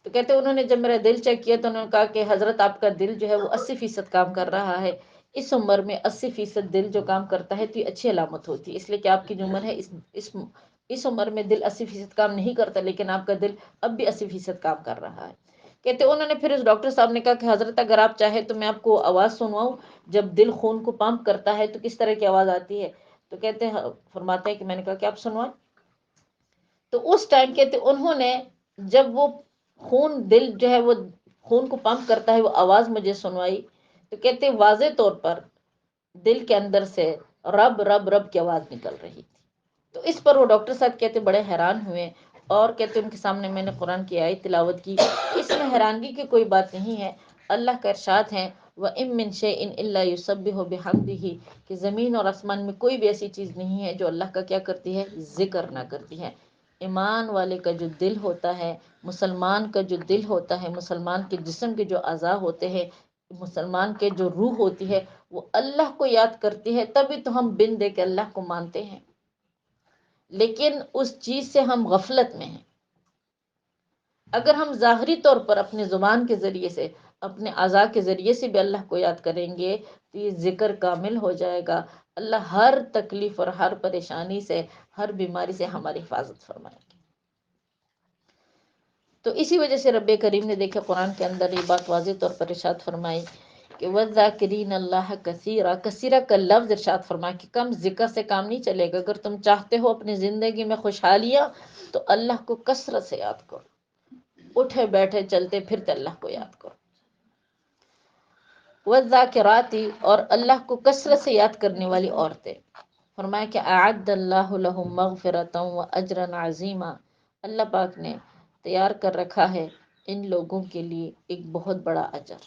تو کہتے انہوں نے جب میرا دل چیک کیا تو انہوں نے کہا کہ حضرت آپ کا دل جو ہے وہ 80% کام کر رہا ہے. اس عمر میں 80% دل جو کام کرتا ہے تو یہ اچھی علامت ہوتی ہے، اس لیے کہ آپ کی جو عمر ہے اس عمر میں دل 80% کام نہیں کرتا لیکن آپ کا دل اب بھی 80% کام کر رہا ہے. کہتے انہوں نے پھر اس ڈاکٹر صاحب نے کہا کہ حضرت اگر آپ چاہیں تو میں آپ کو آواز سنواؤں جب دل خون کو پمپ کرتا ہے تو کس طرح کی آواز آتی ہے. تو کہتے ہیں فرماتے ہیں کہ میں نے کہا کہ آپ سنوائیں. تو اس ٹائم کہتے انہوں نے جب وہ خون دل جو ہے وہ خون کو پمپ کرتا ہے وہ آواز مجھے سنوائی تو کہتے واضح طور پر دل کے اندر سے رب رب رب کی آواز نکل رہی تھی. تو اس پر وہ ڈاکٹر صاحب کہتے بڑے حیران ہوئے اور کہتے ہیں ان کے سامنے میں نے قرآن کی آیت تلاوت کی، اس میں حیرانگی کی کوئی بات نہیں ہے۔ اللہ کا ارشاد ہے وَإِن مِّن شَيْءٍ إِلَّا يُسَبِّحُ بِحَمْدِهِ کہ زمین اور آسمان میں کوئی بھی ایسی چیز نہیں ہے جو اللہ کا کیا کرتی ہے، ذکر نہ کرتی ہے۔ ایمان والے کا جو دل ہوتا ہے، مسلمان کا جو دل ہوتا ہے، مسلمان کے جسم کے جو اعضاء ہوتے ہیں، مسلمان کے جو روح ہوتی ہے، وہ اللہ کو یاد کرتی ہے، تبھی تو ہم بن دے کے اللہ کو مانتے ہیں۔ لیکن اس چیز سے ہم غفلت میں ہیں۔ اگر ہم ظاہری طور پر اپنے زبان کے ذریعے سے، اپنے اعضاء کے ذریعے سے بھی اللہ کو یاد کریں گے تو یہ ذکر کامل ہو جائے گا۔ اللہ ہر تکلیف اور ہر پریشانی سے، ہر بیماری سے ہماری حفاظت فرمائے گی۔ تو اسی وجہ سے رب کریم نے دیکھا قرآن کے اندر یہ بات واضح طور پر ارشاد فرمائی کہ وَالذَّاكِرِينَ اللَّهَ كَثِيرًا، کثیرہ کا لفظ ارشاد فرمایا کہ کم ذکر سے کام نہیں چلے گا۔ اگر تم چاہتے ہو اپنی زندگی میں خوشحالیاں تو اللہ کو کثرت سے یاد کرو، اٹھے بیٹھے چلتے پھرتے اللہ کو یاد کرو۔ وَالذَّاكِرَاتِ اور اللہ کو کثرت سے یاد کرنے والی عورتیں، فرمایا کہ اعد اللہ لہم مغفرۃ واجرا عظیما، اللہ پاک نے تیار کر رکھا ہے ان لوگوں کے لیے ایک بہت بڑا اجر،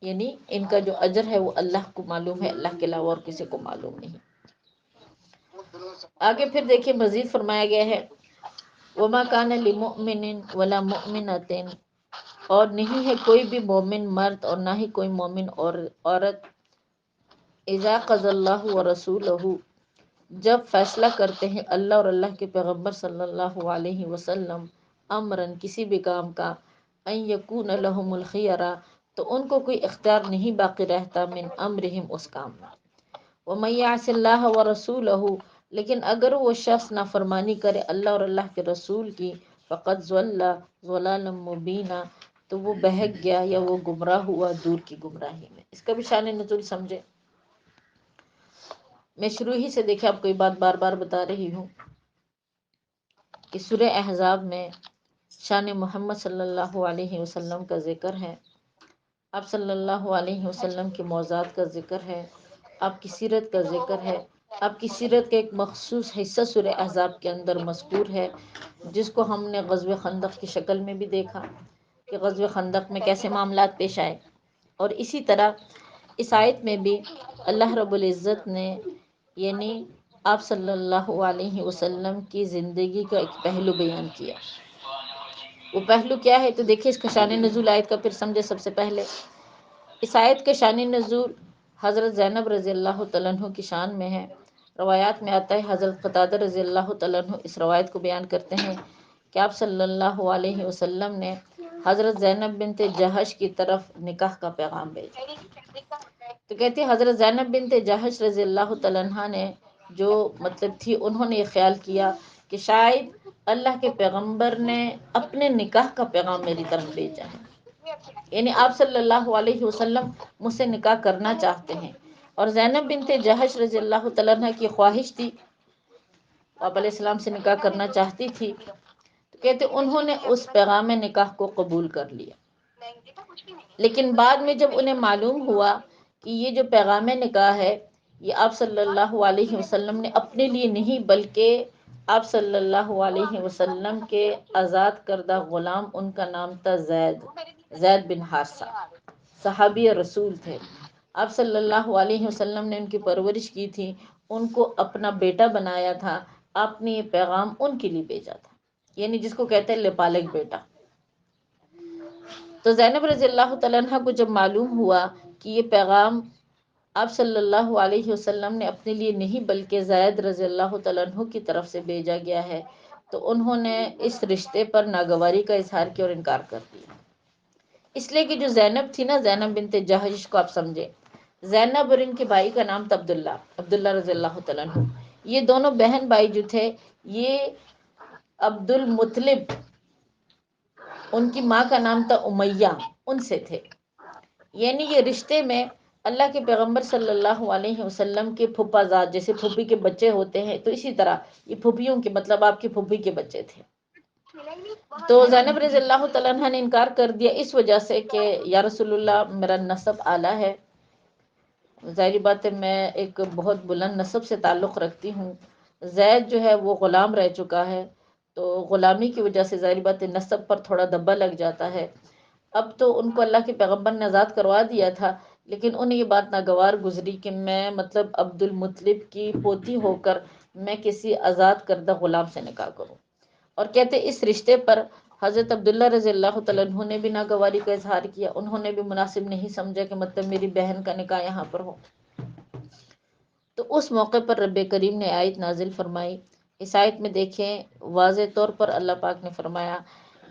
یعنی ان کا جو اجر ہے وہ اللہ کو معلوم ہے، اللہ کے علاوہ اور کسی کو معلوم نہیں۔ آگے پھر دیکھیں مزید فرمایا گیا ہے وما کان لمؤمن ولا مؤمنۃ، اور نہیں ہے کوئی بھی مومن مرد اور نہ ہی کوئی مومن عورت، اذا قضى اللہ ورسولہ، جب فیصلہ کرتے ہیں اللہ اور اللہ کے پیغمبر صلی اللہ علیہ وسلم، امرن کسی بھی کام کا، ان یکون لہم الخیرہ تو ان کو کوئی اختیار نہیں باقی رہتا، من امرہم اس کام میں، ومن یعص اللہ ورسولہ لیکن اگر وہ شخص نافرمانی کرے اللہ اور اللہ کے رسول کی، فقد ضل ضلالا مبینا تو وہ بہک گیا یا وہ گمراہ ہوا دور کی گمراہی میں۔ اس کا بھی شان نزول سمجھے۔ میں شروع ہی سے دیکھیں آپ کو یہ بات بار بار بتا رہی ہوں کہ سورہ احزاب میں شان محمد صلی اللہ علیہ وسلم کا ذکر ہے، آپ صلی اللہ علیہ وسلم کے معجزات کا ذکر ہے، آپ کی سیرت کا ذکر ہے۔ آپ کی سیرت کا ایک مخصوص حصہ سورہ احزاب کے اندر مذکور ہے، جس کو ہم نے غزوہ خندق کی شکل میں بھی دیکھا کہ غزوہ خندق میں کیسے معاملات پیش آئے، اور اسی طرح اس آیت میں بھی اللہ رب العزت نے یعنی آپ صلی اللہ علیہ وسلم کی زندگی کا ایک پہلو بیان کیا۔ وہ پہلو کیا ہے تو دیکھیں اس کا شان نزول آیت کا پھر سمجھے۔ سب سے پہلے اس آیت کے شان نزول حضرت زینب رضی اللہ تعالیٰ عنہ کی شان میں ہے۔ روایات میں آتا ہے، حضرت قتادہ رضی اللہ تعالیٰ عنہ اس روایت کو بیان کرتے ہیں کہ آپ صلی اللہ علیہ وسلم نے حضرت زینب بنت جہش کی طرف نکاح کا پیغام بھیجا۔ تو کہتی ہے حضرت زینب بنت جہش رضی اللہ تعالیٰ عنہ نے جو مطلب تھی، انہوں نے یہ خیال کیا کہ شاید اللہ کے پیغمبر نے اپنے نکاح کا پیغام میری طرف بھیجا ہے، یعنی آپ صلی اللہ علیہ وسلم مجھ سے نکاح کرنا چاہتے ہیں۔ اور زینب بنت جہش رضی اللہ تعالیٰ عنہ کی خواہش تھی، آپ علیہ السلام سے نکاح کرنا چاہتی تھی، تو کہتے انہوں نے اس پیغام نکاح کو قبول کر لیا۔ لیکن بعد میں جب انہیں معلوم ہوا کہ یہ جو پیغام نکاح ہے یہ آپ صلی اللہ علیہ وسلم نے اپنے لیے نہیں بلکہ آپ صلی اللہ علیہ وسلم کے آزاد کردہ غلام، ان کا نام تھا زید بن حارثہ، صحابی رسول تھے، آپ صلی اللہ علیہ وسلم نے ان کی پرورش کی تھی، ان کو اپنا بیٹا بنایا تھا، آپ نے یہ پیغام ان کے لیے بھیجا تھا، یعنی جس کو کہتے ہیں لپالک بیٹا۔ تو زینب رضی اللہ تعالیٰ عنہ کو جب معلوم ہوا کہ یہ پیغام آپ صلی اللہ علیہ وسلم نے اپنے لیے نہیں بلکہ زید رضی اللہ تعالیٰ عنہ کی طرف سے بھیجا گیا ہے، تو انہوں نے اس رشتے پر ناگواری کا اظہار کیا اور انکار کر دیا۔ اس لیے کہ جو زینب تھی نا، زینب بنت جہش کو آپ سمجھے، زینب اور ان کے بھائی کا نام تھا عبداللہ رضی اللہ تعالیٰ عنہ، یہ دونوں بہن بھائی جو تھے یہ عبد المطلب، ان کی ماں کا نام تھا امیہ، ان سے تھے، یعنی یہ رشتے میں اللہ کے پیغمبر صلی اللہ علیہ وسلم کے پھپھا زاد، جیسے پھوپھی کے بچے ہوتے ہیں تو اسی طرح یہ پھوپھیوں کے، مطلب آپ کی پھوپھی کے بچے تھے۔ تو زینب رضی اللہ تعالیٰ عنہ نے انکار کر دیا اس وجہ سے کہ یا رسول اللہ میرا نسب اعلیٰ ہے، ظاہری بات ہے میں ایک بہت بلند نسب سے تعلق رکھتی ہوں، زید جو ہے وہ غلام رہ چکا ہے، تو غلامی کی وجہ سے ظاہر بات ہے نسب پر تھوڑا دبا لگ جاتا ہے۔ اب تو ان کو اللہ کے پیغمبر نے آزاد کروا دیا تھا، لیکن انہیں یہ بات ناگوار گزری کہ میں مطلب عبد المطلب کی پوتی ہو کر میں کسی آزاد کردہ غلام سے نکاح کروں، اور کہتے اس رشتے پر حضرت عبداللہ رضی اللہ تعالیٰ عنہ نے بھی ناگواری کا اظہار کیا، انہوں نے بھی مناسب نہیں سمجھا کہ مطلب میری بہن کا نکاح یہاں پر ہو۔ تو اس موقع پر رب کریم نے آیت نازل فرمائی۔ اس آیت میں دیکھیں واضح طور پر اللہ پاک نے فرمایا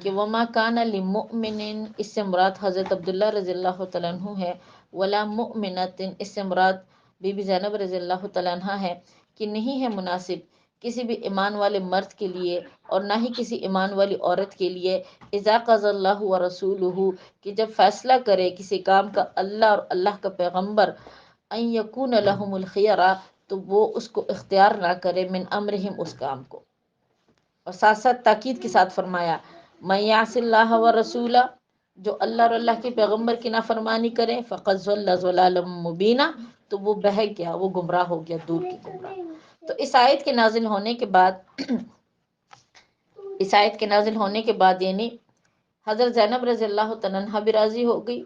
کہ وما کان لمؤمن، اس سے مراد حضرت عبداللہ رضی اللہ تعالیٰ عنہ ہے، ولا مؤمنۃ، اس سے مراد بی بی زینب رضی اللہ تعالیٰ عنہ ہے، کہ نہیں ہے مناسب کسی بھی ایمان والے مرد کے لیے اور نہ ہی کسی ایمان والی عورت کے لیے، اذا قضى اللہ ورسولہ، کہ جب فیصلہ کرے کسی کام کا اللہ اور اللہ کا پیغمبر، ان یکون لہم الخیرہ، تو وہ اس کو اختیار نہ کرے، من امرہم، اس کام کو، اور ساتھ ساتھ تاکید کے ساتھ فرمایا من یعص اللہ ورسولہ، جو اللہ اور اللہ کے پیغمبر کی نافرمانی کرے، فقد ضل ضلالا مبینا، تو وہ بہک گیا، وہ گمراہ ہو گیا، دور کی گمراہ۔ تو اس آیت کے نازل ہونے کے بعد یعنی حضرت زینب رضی اللہ تعالیٰ عنہ بھی راضی ہو گئی،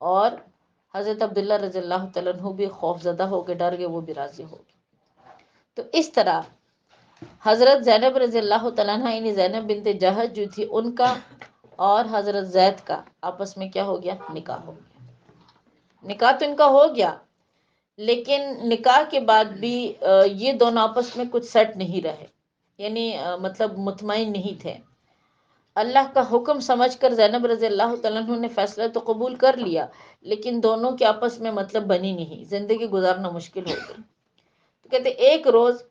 اور حضرت عبداللہ رضی اللہ تعالیٰ عنہ بھی خوف زدہ ہو گئے، ڈر گئے، وہ بھی راضی ہو گئے۔ تو اس طرح حضرت زینب رضی اللہ تعالیٰ عنہ یعنی زینب بنت جہش جو تھی، ان کا اور حضرت زید کا آپس میں کیا ہو گیا؟ نکاح ہو گیا۔ نکاح تو ان کا ہو گیا، لیکن نکاح کے بعد بھی یہ دونوں آپس میں کچھ سیٹ نہیں رہے، یعنی مطلب مطمئن نہیں تھے۔ اللہ کا حکم سمجھ کر زینب رضی اللہ تعالیٰ عنہ نے فیصلہ تو قبول کر لیا، لیکن دونوں کے آپس میں مطلب بنی نہیں، زندگی گزارنا مشکل ہو گئی۔ تو کہتے ایک روز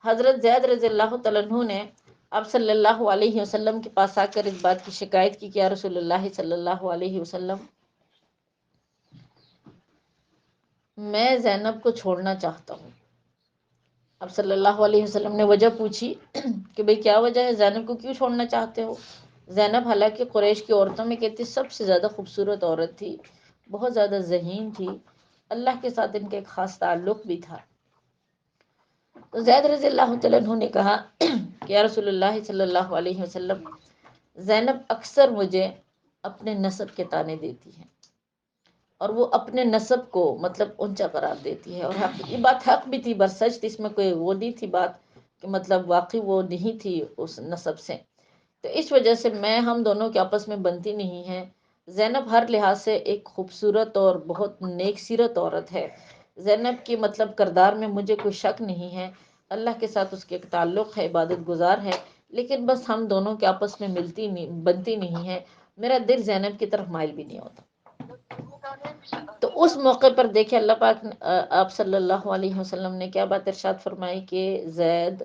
حضرت زید رضی اللہ تعالیٰ عنہ نے آپ صلی اللہ علیہ وسلم کے پاس آ کر اس بات کی شکایت کی کہ یا رسول اللہ صلی اللہ علیہ وسلم، میں زینب کو چھوڑنا چاہتا ہوں۔ اب صلی اللہ علیہ وسلم نے وجہ پوچھی کہ بھئی کیا وجہ ہے، زینب کو کیوں چھوڑنا چاہتے ہو؟ زینب حالانکہ قریش کی عورتوں میں کہتی سب سے زیادہ خوبصورت عورت تھی، بہت زیادہ ذہین تھی، اللہ کے ساتھ ان کا ایک خاص تعلق بھی تھا۔ تو زید رضی اللہ تعالیٰ عنہ نے کہا کہ یا رسول اللہ صلی اللہ علیہ وسلم، زینب اکثر مجھے اپنے نسب کے طعنے دیتی ہے، اور وہ اپنے نسب کو مطلب اونچا قرار دیتی ہے، اور یہ بات حق بھی تھی، برسچ تھی، اس میں کوئی وہ نہیں تھی بات کہ مطلب واقعی وہ نہیں تھی اس نسب سے۔ تو اس وجہ سے ہم دونوں کے آپس میں بنتی نہیں ہے۔ زینب ہر لحاظ سے ایک خوبصورت اور بہت نیک سیرت عورت ہے، زینب کی مطلب کردار میں مجھے کوئی شک نہیں ہے، اللہ کے ساتھ اس کے ایک تعلق ہے، عبادت گزار ہے، لیکن بس ہم دونوں کے آپس میں بنتی نہیں ہے، میرا دل زینب کی طرف مائل بھی نہیں ہوتا۔ تو اس موقع پر دیکھیں اللہ پاک آپ صلی اللہ علیہ وسلم نے کیا بات ارشاد فرمائی کہ زید،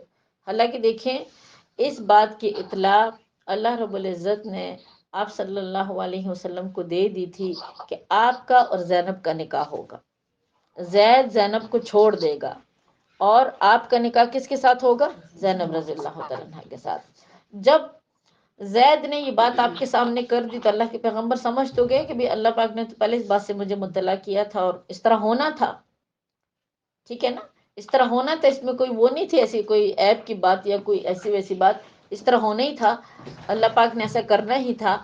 حالانکہ دیکھیں اس بات کی اطلاع اللہ رب العزت نے آپ صلی اللہ علیہ وسلم کو دے دی تھی کہ آپ کا اور زینب کا نکاح ہوگا، زید زینب کو چھوڑ دے گا، اور آپ کا نکاح کس کے ساتھ ہوگا؟ زینب رضی اللہ تعالیٰ عنہ کے ساتھ۔ جب زید نے یہ بات آپ کے سامنے کر دی تو اللہ کے پیغمبر سمجھ تو گئے کہ بھی اللہ پاک نے تو پہلے اس بات سے مجھے مطلع کیا تھا، اور اس طرح ہونا تھا، ٹھیک ہے نا، اس طرح ہونا تھا، اس میں کوئی وہ نہیں تھی ایسی کوئی عیب کی بات یا کوئی ایسی ویسی بات، اس طرح ہونا ہی تھا، اللہ پاک نے ایسا کرنا ہی تھا۔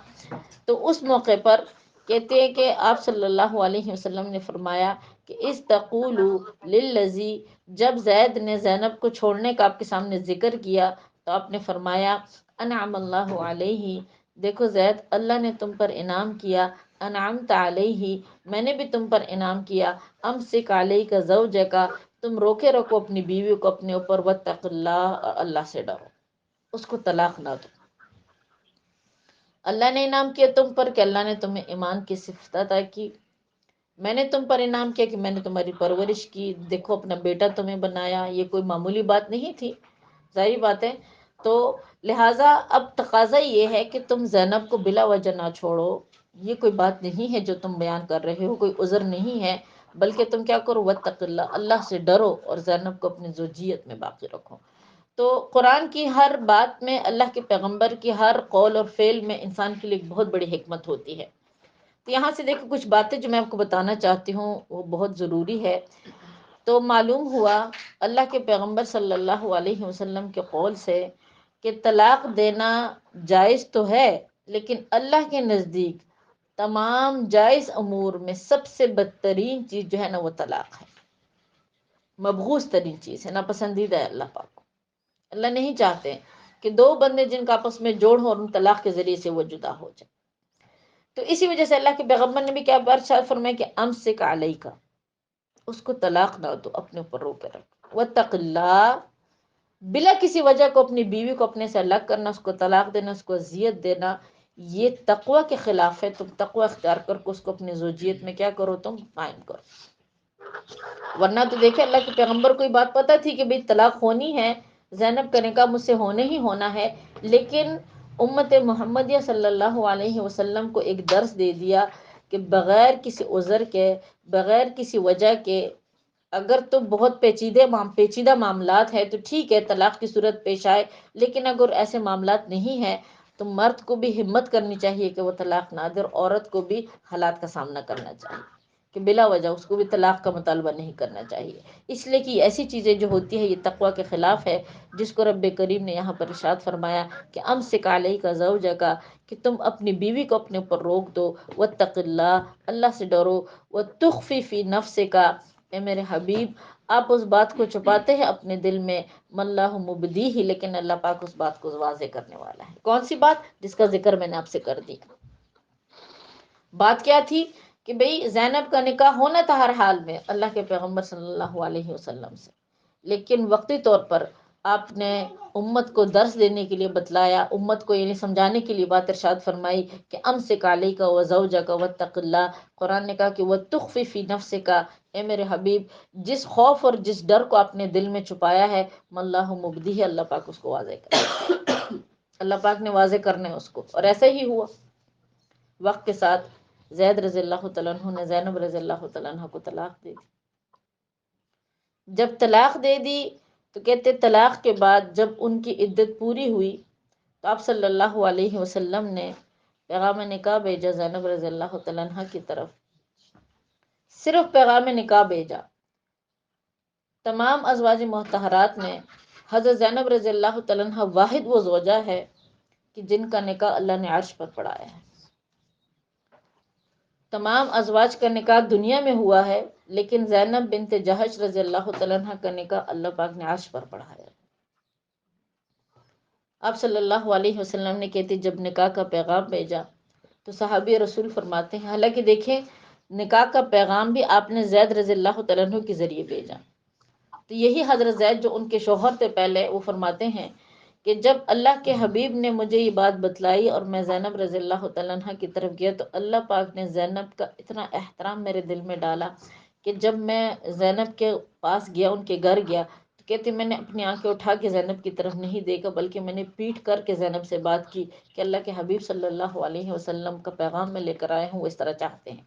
تو اس موقع پر کہتے ہیں کہ آپ صلی اللہ علیہ وسلم نے فرمایا کہ استقولوا للذی، جب زید نے زینب کو چھوڑنے کا آپ کے سامنے ذکر کیا تو آپ نے فرمایا انعم اللہ علیہ، دیکھو زید اللہ نے تم پر انعام کیا، انعمت علیہ، میں نے بھی تم پر انعام کیا، امسک علیک زوجک، تم روکے رکھو اپنی بیوی کو اپنے اوپر، واتق اللہ، اللہ سے ڈرو، اس کو طلاق نہ دو۔ اللہ نے انعام کیا تم پر کہ اللہ نے تمہیں ایمان کی صفت عطا کی، میں نے تم پر انعام کیا کہ میں نے تمہاری پرورش کی، دیکھو اپنا بیٹا تمہیں بنایا، یہ کوئی معمولی بات نہیں تھی، ظاہر بات ہے۔ تو لہٰذا اب تقاضا یہ ہے کہ تم زینب کو بلا وجہ نہ چھوڑو، یہ کوئی بات نہیں ہے جو تم بیان کر رہے ہو، کوئی عذر نہیں ہے، بلکہ تم کیا کرو، واتق اللہ، اللہ سے ڈرو، اور زینب کو اپنی زوجیت میں باقی رکھو۔ تو قرآن کی ہر بات میں، اللہ کے پیغمبر کی ہر قول اور فعل میں انسان کے لیے ایک بہت بڑی حکمت ہوتی ہے۔ تو یہاں سے دیکھو کچھ باتیں جو میں آپ کو بتانا چاہتی ہوں وہ بہت ضروری ہے۔ تو معلوم ہوا اللہ کے پیغمبر صلی اللہ علیہ وسلم کے قول سے کہ طلاق دینا جائز تو ہے، لیکن اللہ کے نزدیک تمام جائز امور میں سب سے بدترین چیز جو ہے نا وہ طلاق ہے، مبغوض ترین چیز ہے، ناپسندیدہ ہے اللہ پاک کو۔ اللہ نہیں چاہتے کہ دو بندے جن کا آپس میں جوڑ ہو اور ان طلاق کے ذریعے سے وہ جدا ہو جائے۔ تو اسی وجہ سے اللہ کے پیغمبر نے بھی کیا ارشاد فرمایا کہ امسک علیک، اس کو طلاق نہ دو، اپنے اوپر روک کے رکھ، واتق اللہ، بلا کسی وجہ کو اپنی بیوی کو اپنے سے الگ کرنا، اس کو طلاق دینا، اس کو اذیت دینا، یہ تقوی کے خلاف ہے۔ تم تقوی اختیار کر کے اس کو اپنی زوجیت میں کیا کرو، تم قائم کرو۔ ورنہ تو دیکھیں اللہ کے پیغمبر کو یہ بات پتہ تھی کہ بھئی طلاق ہونی ہے، زینب کا نکاح مجھ سے ہونے ہی ہونا ہے، لیکن امت محمدیہ صلی اللہ علیہ وسلم کو ایک درس دے دیا کہ بغیر کسی عذر کے، بغیر کسی وجہ کے، اگر تو بہت پیچیدہ معاملات ہے تو ٹھیک ہے طلاق کی صورت پیش آئے، لیکن اگر ایسے معاملات نہیں ہیں تو مرد کو بھی ہمت کرنی چاہیے کہ وہ طلاق نہ دے، اور عورت کو بھی حالات کا سامنا کرنا چاہیے کہ بلا وجہ اس کو بھی طلاق کا مطالبہ نہیں کرنا چاہیے، اس لیے کہ ایسی چیزیں جو ہوتی ہے یہ تقوی کے خلاف ہے، جس کو رب کریم نے یہاں پر ارشاد فرمایا کہ امسک علیک زوجک، کہ تم اپنی بیوی کو اپنے اوپر روک دو، واتق اللہ، اللہ سے ڈرو، وتخفی فی نفسک، اے میرے حبیب آپ اس بات کو چھپاتے ہیں اپنے دل میں، واللہ مبدیہ، لیکن اللہ پاک اس بات کو واضح کرنے والا ہے۔ کون سی بات؟ جس کا ذکر میں نے آپ سے کر دیا۔ بات کیا تھی کہ بھئی زینب کا نکاح ہونا تھا ہر حال میں اللہ کے پیغمبر صلی اللہ علیہ وسلم سے، لیکن وقتی طور پر آپ نے امت کو درس دینے کے لیے بتلایا، امت کو یعنی سمجھانے کے لیے بات ارشاد فرمائی کہ امسک علیک وزوجک واتق اللہ۔ قرآن نے کہا کہ وتخفی فی نفسک، اے میرے حبیب جس خوف اور جس ڈر کو آپ نے دل میں چھپایا ہے، واللہ مبدیہ، اللہ پاک اس کو واضح کرے، اللہ پاک نے واضح کرنا ہے اس کو، اور ایسا ہی ہوا۔ وقت کے ساتھ زید رضی اللہ تعالیٰ عنہ نے زینب رضی اللہ تعالیٰ عنہ کو طلاق دے دی۔ جب طلاق دے دی تو کہتے طلاق کے بعد جب ان کی عدت پوری ہوئی تو آپ صلی اللہ علیہ وسلم نے پیغام نکاح بھیجا زینب رضی اللہ تعالیٰ عنہ کی طرف، صرف پیغام نکاح بھیجا۔ تمام ازواج مطہرات میں حضرت زینب رضی اللہ تعالیٰ عنہ واحد وہ زوجہ ہے کہ جن کا نکاح اللہ نے عرش پر پڑھایا ہے۔ تمام ازواج کا نکاح دنیا میں ہوا ہے، لیکن زینب بنت جہش رضی اللہ تعالیٰ عنہ کا نکاح اللہ پاک نے عرش پر پڑھایا ہے۔ آپ صلی اللہ علیہ وسلم نے کہتے جب نکاح کا پیغام بھیجا تو صحابی رسول فرماتے ہیں، حالانکہ دیکھیں نکاح کا پیغام بھی آپ نے زید رضی اللہ تعالیٰ عنہ کے ذریعے بھیجا، تو یہی حضرت زید جو ان کے شوہر تھے پہلے، وہ فرماتے ہیں کہ جب اللہ کے حبیب نے مجھے یہ بات بتلائی اور میں زینب رضی اللہ تعالیٰ عنہ کی طرف گیا تو اللہ پاک نے زینب کا اتنا احترام میرے دل میں ڈالا کہ جب میں زینب کے پاس گیا، ان کے گھر گیا، تو کہتے میں نے اپنی آنکھیں اٹھا کے زینب کی طرف نہیں دیکھا، بلکہ میں نے پیٹ کر کے زینب سے بات کی کہ اللہ کے حبیب صلی اللہ علیہ وسلم کا پیغام میں لے کر آئے ہوں، وہ اس طرح چاہتے ہیں۔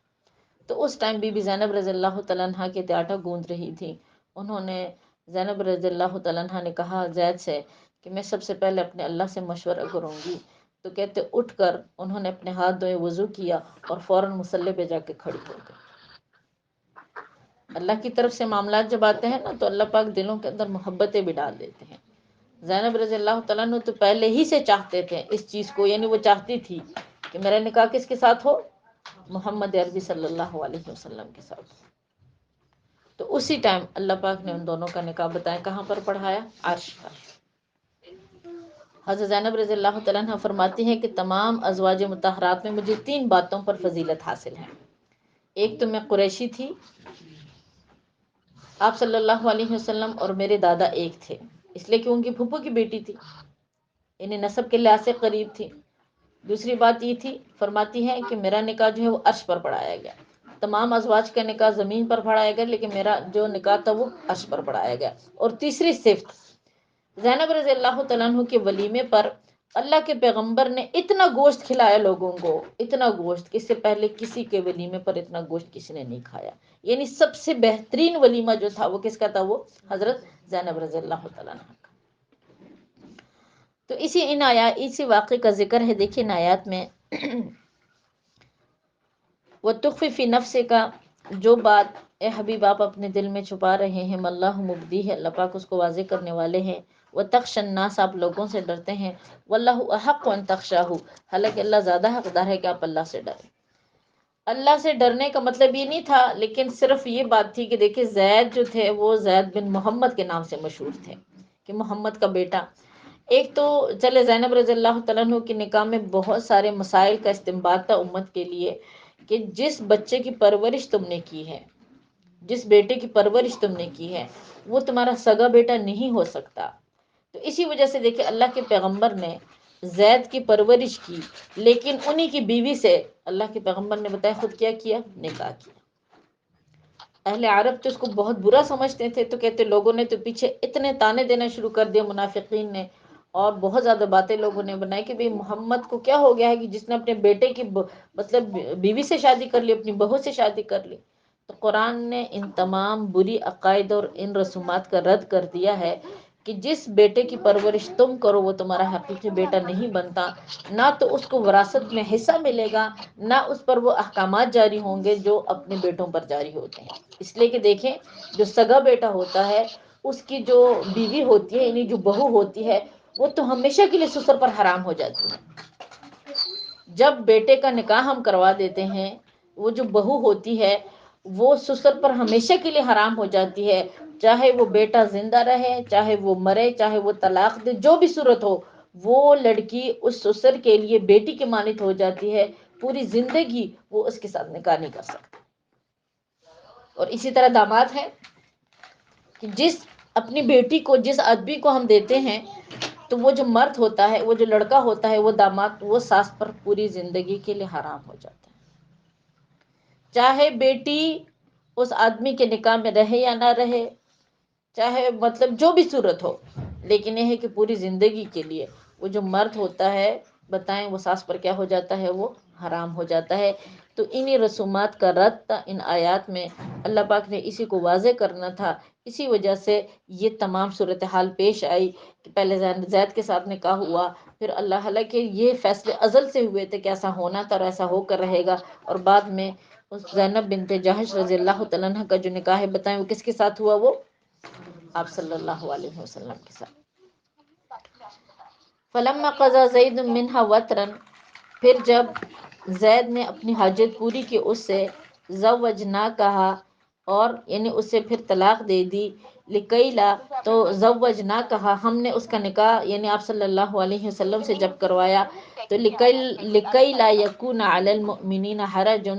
تو اس ٹائم بی بی زینب رضی اللہ تعالیٰ عنہ کے آٹا گوندھ رہی تھی، انہوں نے زینب رضی اللہ تعالیٰ عنہ نے کہا زید سے کہ میں سب سے پہلے اپنے اللہ سے مشورہ کروں گی، تو کہتے اٹھ کر انہوں نے اپنے ہاتھ دھوئے، وضو کیا اور فوراً مصلی پہ جا کے کھڑی ہو گئی۔ اللہ کی طرف سے معاملات جب آتے ہیں نا تو اللہ پاک دلوں کے اندر محبتیں بھی ڈال دیتے ہیں۔ زینب رضی اللہ تعالیٰ عنہ تو پہلے ہی سے چاہتے تھے اس چیز کو، یعنی وہ چاہتی تھی کہ میرا نکاح کس کے ساتھ ہو، محمد عربی صلی اللہ علیہ وسلم کے ساتھ۔ تو اسی ٹائم اللہ پاک نے ان دونوں کا نکاح بتایا کہاں پر پڑھایا، عرش پر۔ حضرت زینب رضی اللہ تعالیٰ عنہ فرماتی ہیں کہ تمام ازواج مطہرات میں مجھے 3 باتوں پر فضیلت حاصل ہے۔ ایک تو میں قریشی تھی، آپ صلی اللہ علیہ وسلم اور میرے دادا ایک تھے، اس لیے کہ ان کی پھپھو کی بیٹی تھی، انہیں نسب کے لحاظ سے قریب تھی۔ دوسری بات یہ تھی، فرماتی ہیں کہ میرا نکاح جو ہے وہ عرش پر پڑھایا گیا، تمام ازواج کا نکاح زمین پر پڑھایا گیا، لیکن میرا جو نکاح تھا وہ عرش پر پڑھایا گیا۔ اور تیسری صفت، زینب رضی اللہ تعالیٰ عنہ کے ولیمے پر اللہ کے پیغمبر نے اتنا گوشت کھلایا لوگوں کو، اتنا گوشت کہ اس سے پہلے کسی کے ولیمے پر اتنا گوشت کسی نے نہیں کھایا، یعنی سب سے بہترین ولیمہ جو تھا وہ کس کا تھا، وہ حضرت زینب رضی اللہ تعالیٰ عنہ کا۔ تو اسی واقعے کا ذکر ہے، دیکھیں آیات میں وَتُخْفِي فِي نَفْسِكَ کا جو بات اے حبیب آپ اپنے دل میں چھپا رہے ہیں، اللہ مبدی ہے، اللہ پاک اس کو واضح کرنے والے ہیں، وتخشى الناس، آپ لوگوں سے ڈرتے ہیں، واللہ احق ان تخشاہ، حالانکہ اللہ زیادہ حقدار ہے کہ آپ اللہ سے ڈریں۔ اللہ سے ڈرنے کا مطلب یہ نہیں تھا، لیکن صرف یہ بات تھی کہ دیکھیں زید جو تھے وہ زید بن محمد کے نام سے مشہور تھے، کہ محمد کا بیٹا۔ ایک تو چلے زینب رضی اللہ تعالیٰ عنہ کے نکاح میں بہت سارے مسائل کا استنباط تھا امت کے لیے، کہ جس بچے کی پرورش تم نے کی ہے، جس بیٹے کی پرورش تم نے کی ہے، وہ تمہارا سگا بیٹا نہیں ہو سکتا۔ تو اسی وجہ سے دیکھیں اللہ کے پیغمبر نے زید کی پرورش کی، لیکن انہی کی بیوی سے اللہ کے پیغمبر نے بتایا خود کیا کیا، نکاح کیا۔ اہل عرب تو اس کو بہت برا سمجھتے تھے، تو کہتے لوگوں نے تو پیچھے اتنے تانے دینا شروع کر دیا منافقین نے، اور بہت زیادہ باتیں لوگوں نے بنائی کہ محمد کو کیا ہو گیا ہے کہ جس نے اپنے بیٹے کی مطلب بیوی سے شادی کر لی، اپنی بہو سے شادی کر لی۔ تو قرآن نے ان تمام بری عقائد اور ان رسومات کا رد کر دیا ہے کہ جس بیٹے کی پرورش تم کرو وہ تمہارا حقیقی بیٹا نہیں بنتا، نہ تو اس کو وراثت میں حصہ ملے گا، نہ اس پر وہ احکامات جاری ہوں گے جو اپنے بیٹوں پر جاری ہوتے ہیں۔ اس لیے کہ دیکھیں جو سگا بیٹا ہوتا ہے اس کی جو بیوی ہوتی ہے، یعنی جو بہو ہوتی ہے، وہ تو ہمیشہ کے لیے سسر پر حرام ہو جاتی ہے۔ جب بیٹے کا نکاح ہم کروا دیتے ہیں، وہ جو بہو ہوتی ہے وہ سسر پر ہمیشہ کے لیے حرام ہو جاتی ہے، چاہے وہ بیٹا زندہ رہے، چاہے وہ مرے، چاہے وہ طلاق دے، جو بھی صورت ہو، وہ لڑکی اس سسر کے لیے بیٹی کی مانند ہو جاتی ہے، پوری زندگی وہ اس کے ساتھ نکاح نہیں کر سکتی۔ اور اسی طرح داماد ہے کہ جس اپنی بیٹی کو جس آدمی کو ہم دیتے ہیں، تو وہ جو مرد ہوتا ہے، وہ جو لڑکا ہوتا ہے، وہ داماد، وہ ساس پر پوری زندگی کے لیے حرام ہو جاتا ہے، چاہے بیٹی اس آدمی کے نکاح میں رہے یا نہ رہے، چاہے مطلب جو بھی صورت ہو، لیکن یہ ہے کہ پوری زندگی کے لیے وہ جو مرد ہوتا ہے، بتائیں وہ ساس پر کیا ہو جاتا ہے، وہ حرام ہو جاتا ہے۔ تو انہی رسومات کا رد تھا ان آیات میں، اللہ پاک نے اسی کو واضح کرنا تھا، اسی وجہ سے یہ تمام صورتحال پیش آئی کہ پہلے زید کے ساتھ نکاح ہوا، پھر اللہ، حالانکہ یہ فیصلے ازل سے ہوئے تھے کہ ایسا ہونا تھا اور ایسا ہو کر رہے گا، اور بعد میں اس زینب بنت جحش رضی اللہ تعالیٰ عنہ کا جو نکاح ہے، بتائیں وہ کس کے ساتھ ہوا، وہ آپ صلی اللہ علیہ وسلم کے ساتھ۔ فلما قضى زید منها وطرا، پھر جب زید نے اپنی حاجت پوری کی اس سے، زوجنا کہا، اور یعنی اس سے پھر طلاق دے دی، لکیلا، تو زوجنا کہا، ہم نے اس کا نکاح یعنی آپ صلی اللہ علیہ وسلم سے جب کروایا، تو لکیلا یکون علی المؤمنین حرج،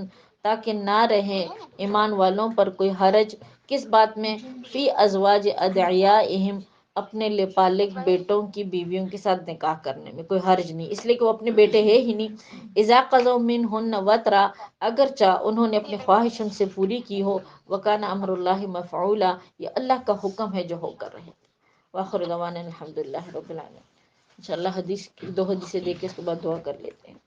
تاکہ نہ رہے ایمان والوں پر کوئی حرج، کس بات میں، فی ازواج ادعیائہم، اپنے لپالک بیٹوں کی بیویوں کے ساتھ نکاح کرنے میں کوئی حرج نہیں، اس لیے کہ وہ اپنے بیٹے ہے ہی نہیں۔ اذا قضوا منہن وطرا، اگرچہ انہوں نے اپنی خواہش ان سے پوری کی ہو، وکان امر اللہ مفعولا، یہ اللہ کا حکم ہے جو ہو کر رہے۔ واخر دعوانا الحمدللہ رب العالمین۔ انشاءاللہ حدیث دو حدیثیں دیکھ کے اس کے بعد دعا کر لیتے ہیں۔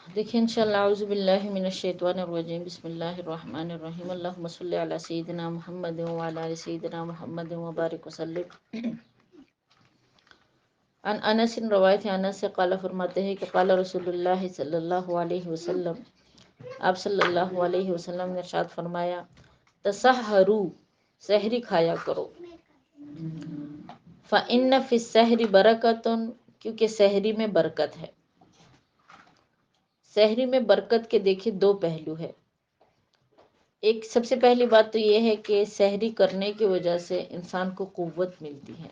دیکھیں انشاءاللہ، اعوذ باللہ من الشیطان الرجیم، بسم اللہ الرحمن الرحیم، اللہم صلی علی سیدنا محمد وعلی آل سیدنا محمد وبارک وسلم۔ ان انس، روایت ہے انس سے، قال، فرماتے ہیں کہ قال رسول اللہ صلی اللہ علیہ وسلم، آپ صلی اللہ علیہ وسلم نے ارشاد فرمایا، تسحروا، سحری کھایا کرو، فإن فی السحر برکۃ، کیونکہ سحری میں برکت ہے۔ سحری میں برکت کے دیکھیں دو پہلو ہے، ایک سب سے پہلی بات تو یہ ہے کہ سحری کرنے کی وجہ سے انسان کو قوت ملتی ہے،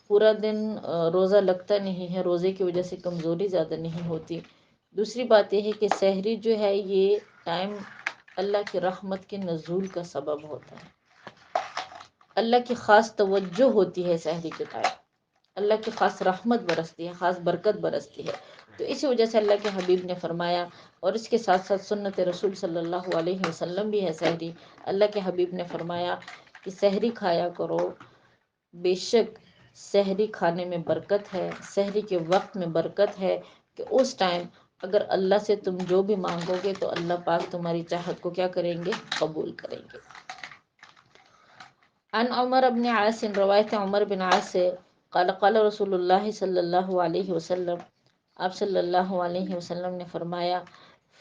پورا دن روزہ لگتا نہیں ہے، روزے کی وجہ سے کمزوری زیادہ نہیں ہوتی۔ دوسری بات یہ ہے کہ سحری جو ہے یہ ٹائم اللہ کی رحمت کے نزول کا سبب ہوتا ہے، اللہ کی خاص توجہ ہوتی ہے سحری کے ٹائم، اللہ کی خاص رحمت برستی ہے، خاص برکت برستی ہے۔ تو اسی وجہ سے اللہ کے حبیب نے فرمایا، اور اس کے ساتھ ساتھ سنت رسول صلی اللہ علیہ وسلم بھی ہے سحری، اللہ کے حبیب نے فرمایا کہ سحری کھایا کرو، بے شک سحری کھانے میں برکت ہے، سحری کے وقت میں برکت ہے، کہ اس ٹائم اگر اللہ سے تم جو بھی مانگو گے تو اللہ پاک تمہاری چاہت کو کیا کریں گے؟ قبول کریں گے۔ عن عمر بن عاص، روایت عمر بن عاص سے، قال قال رسول اللہ صلی اللہ علیہ وسلم، آپ صلی اللہ علیہ وسلم نے فرمایا،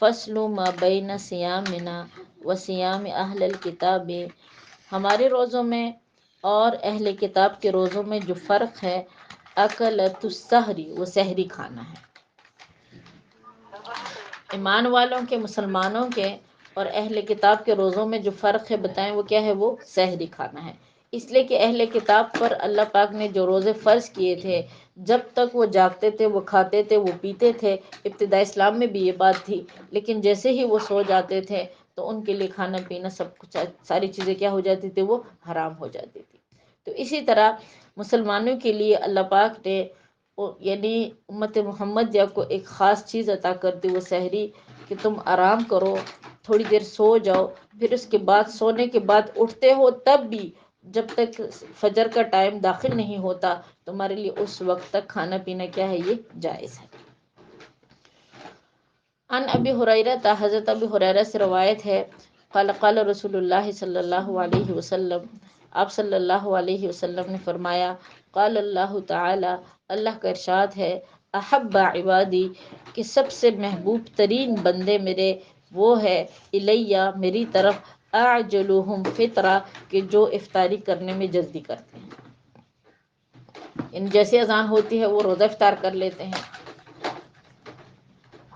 فصل ما بین صیامنا و صیام اہل الکتاب، ہمارے روزوں میں اور اہل کتاب کے روزوں میں جو فرق ہے، اکلۃ السحری، وہ سحری کھانا ہے۔ ایمان والوں کے، مسلمانوں کے اور اہل کتاب کے روزوں میں جو فرق ہے بتائیں وہ کیا ہے؟ وہ سحری کھانا ہے۔ اس لیے کہ اہل کتاب پر اللہ پاک نے جو روزے فرض کیے تھے، جب تک وہ جاگتے تھے وہ کھاتے تھے، وہ پیتے تھے۔ ابتداء اسلام میں بھی یہ بات تھی، لیکن جیسے ہی وہ سو جاتے تھے تو ان کے لیے کھانا پینا سب کچھ، ساری چیزیں کیا ہو جاتی تھی؟ وہ حرام ہو جاتی تھی۔ تو اسی طرح مسلمانوں کے لیے اللہ پاک نے یعنی امت محمد یا کو ایک خاص چیز عطا کرتی، وہ سحری، کہ تم آرام کرو، تھوڑی دیر سو جاؤ، پھر اس کے بعد سونے کے بعد اٹھتے ہو تب بھی جب تک فجر کا ٹائم داخل نہیں ہوتا تمہارے لیے اس وقت تک کھانا پینا کیا ہے؟ یہ جائز ہے۔ ان ابی ہریرہ، حضرت ابی ہریرہ سے روایت ہے، قال قال رسول اللہ صلی اللہ علیہ وسلم، آپ صلی اللہ علیہ وسلم نے فرمایا، قال اللہ تعالی، اللہ کا ارشاد ہے، احب عبادی، کہ سب سے محبوب ترین بندے میرے وہ ہے، الیہ، میری طرف، اعجلہم فطرہ، کہ جو افطاری کرنے میں جلدی کرتے ہیں۔ یعنی جیسے اذان ہوتی ہے وہ روزہ افطار کر لیتے ہیں،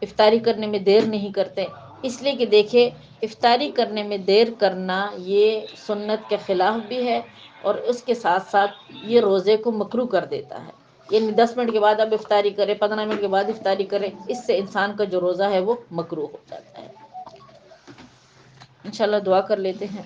افطاری کرنے میں دیر نہیں کرتے۔ اس لیے کہ دیکھیں، افطاری کرنے میں دیر کرنا یہ سنت کے خلاف بھی ہے، اور اس کے ساتھ ساتھ یہ روزے کو مکروہ کر دیتا ہے۔ یعنی 10 منٹ کے بعد اب افطاری کرے، 15 منٹ کے بعد افطاری کرے، اس سے انسان کا جو روزہ ہے وہ مکروہ ہو جاتا ہے۔ انشاءاللہ دعا کر لیتے ہیں۔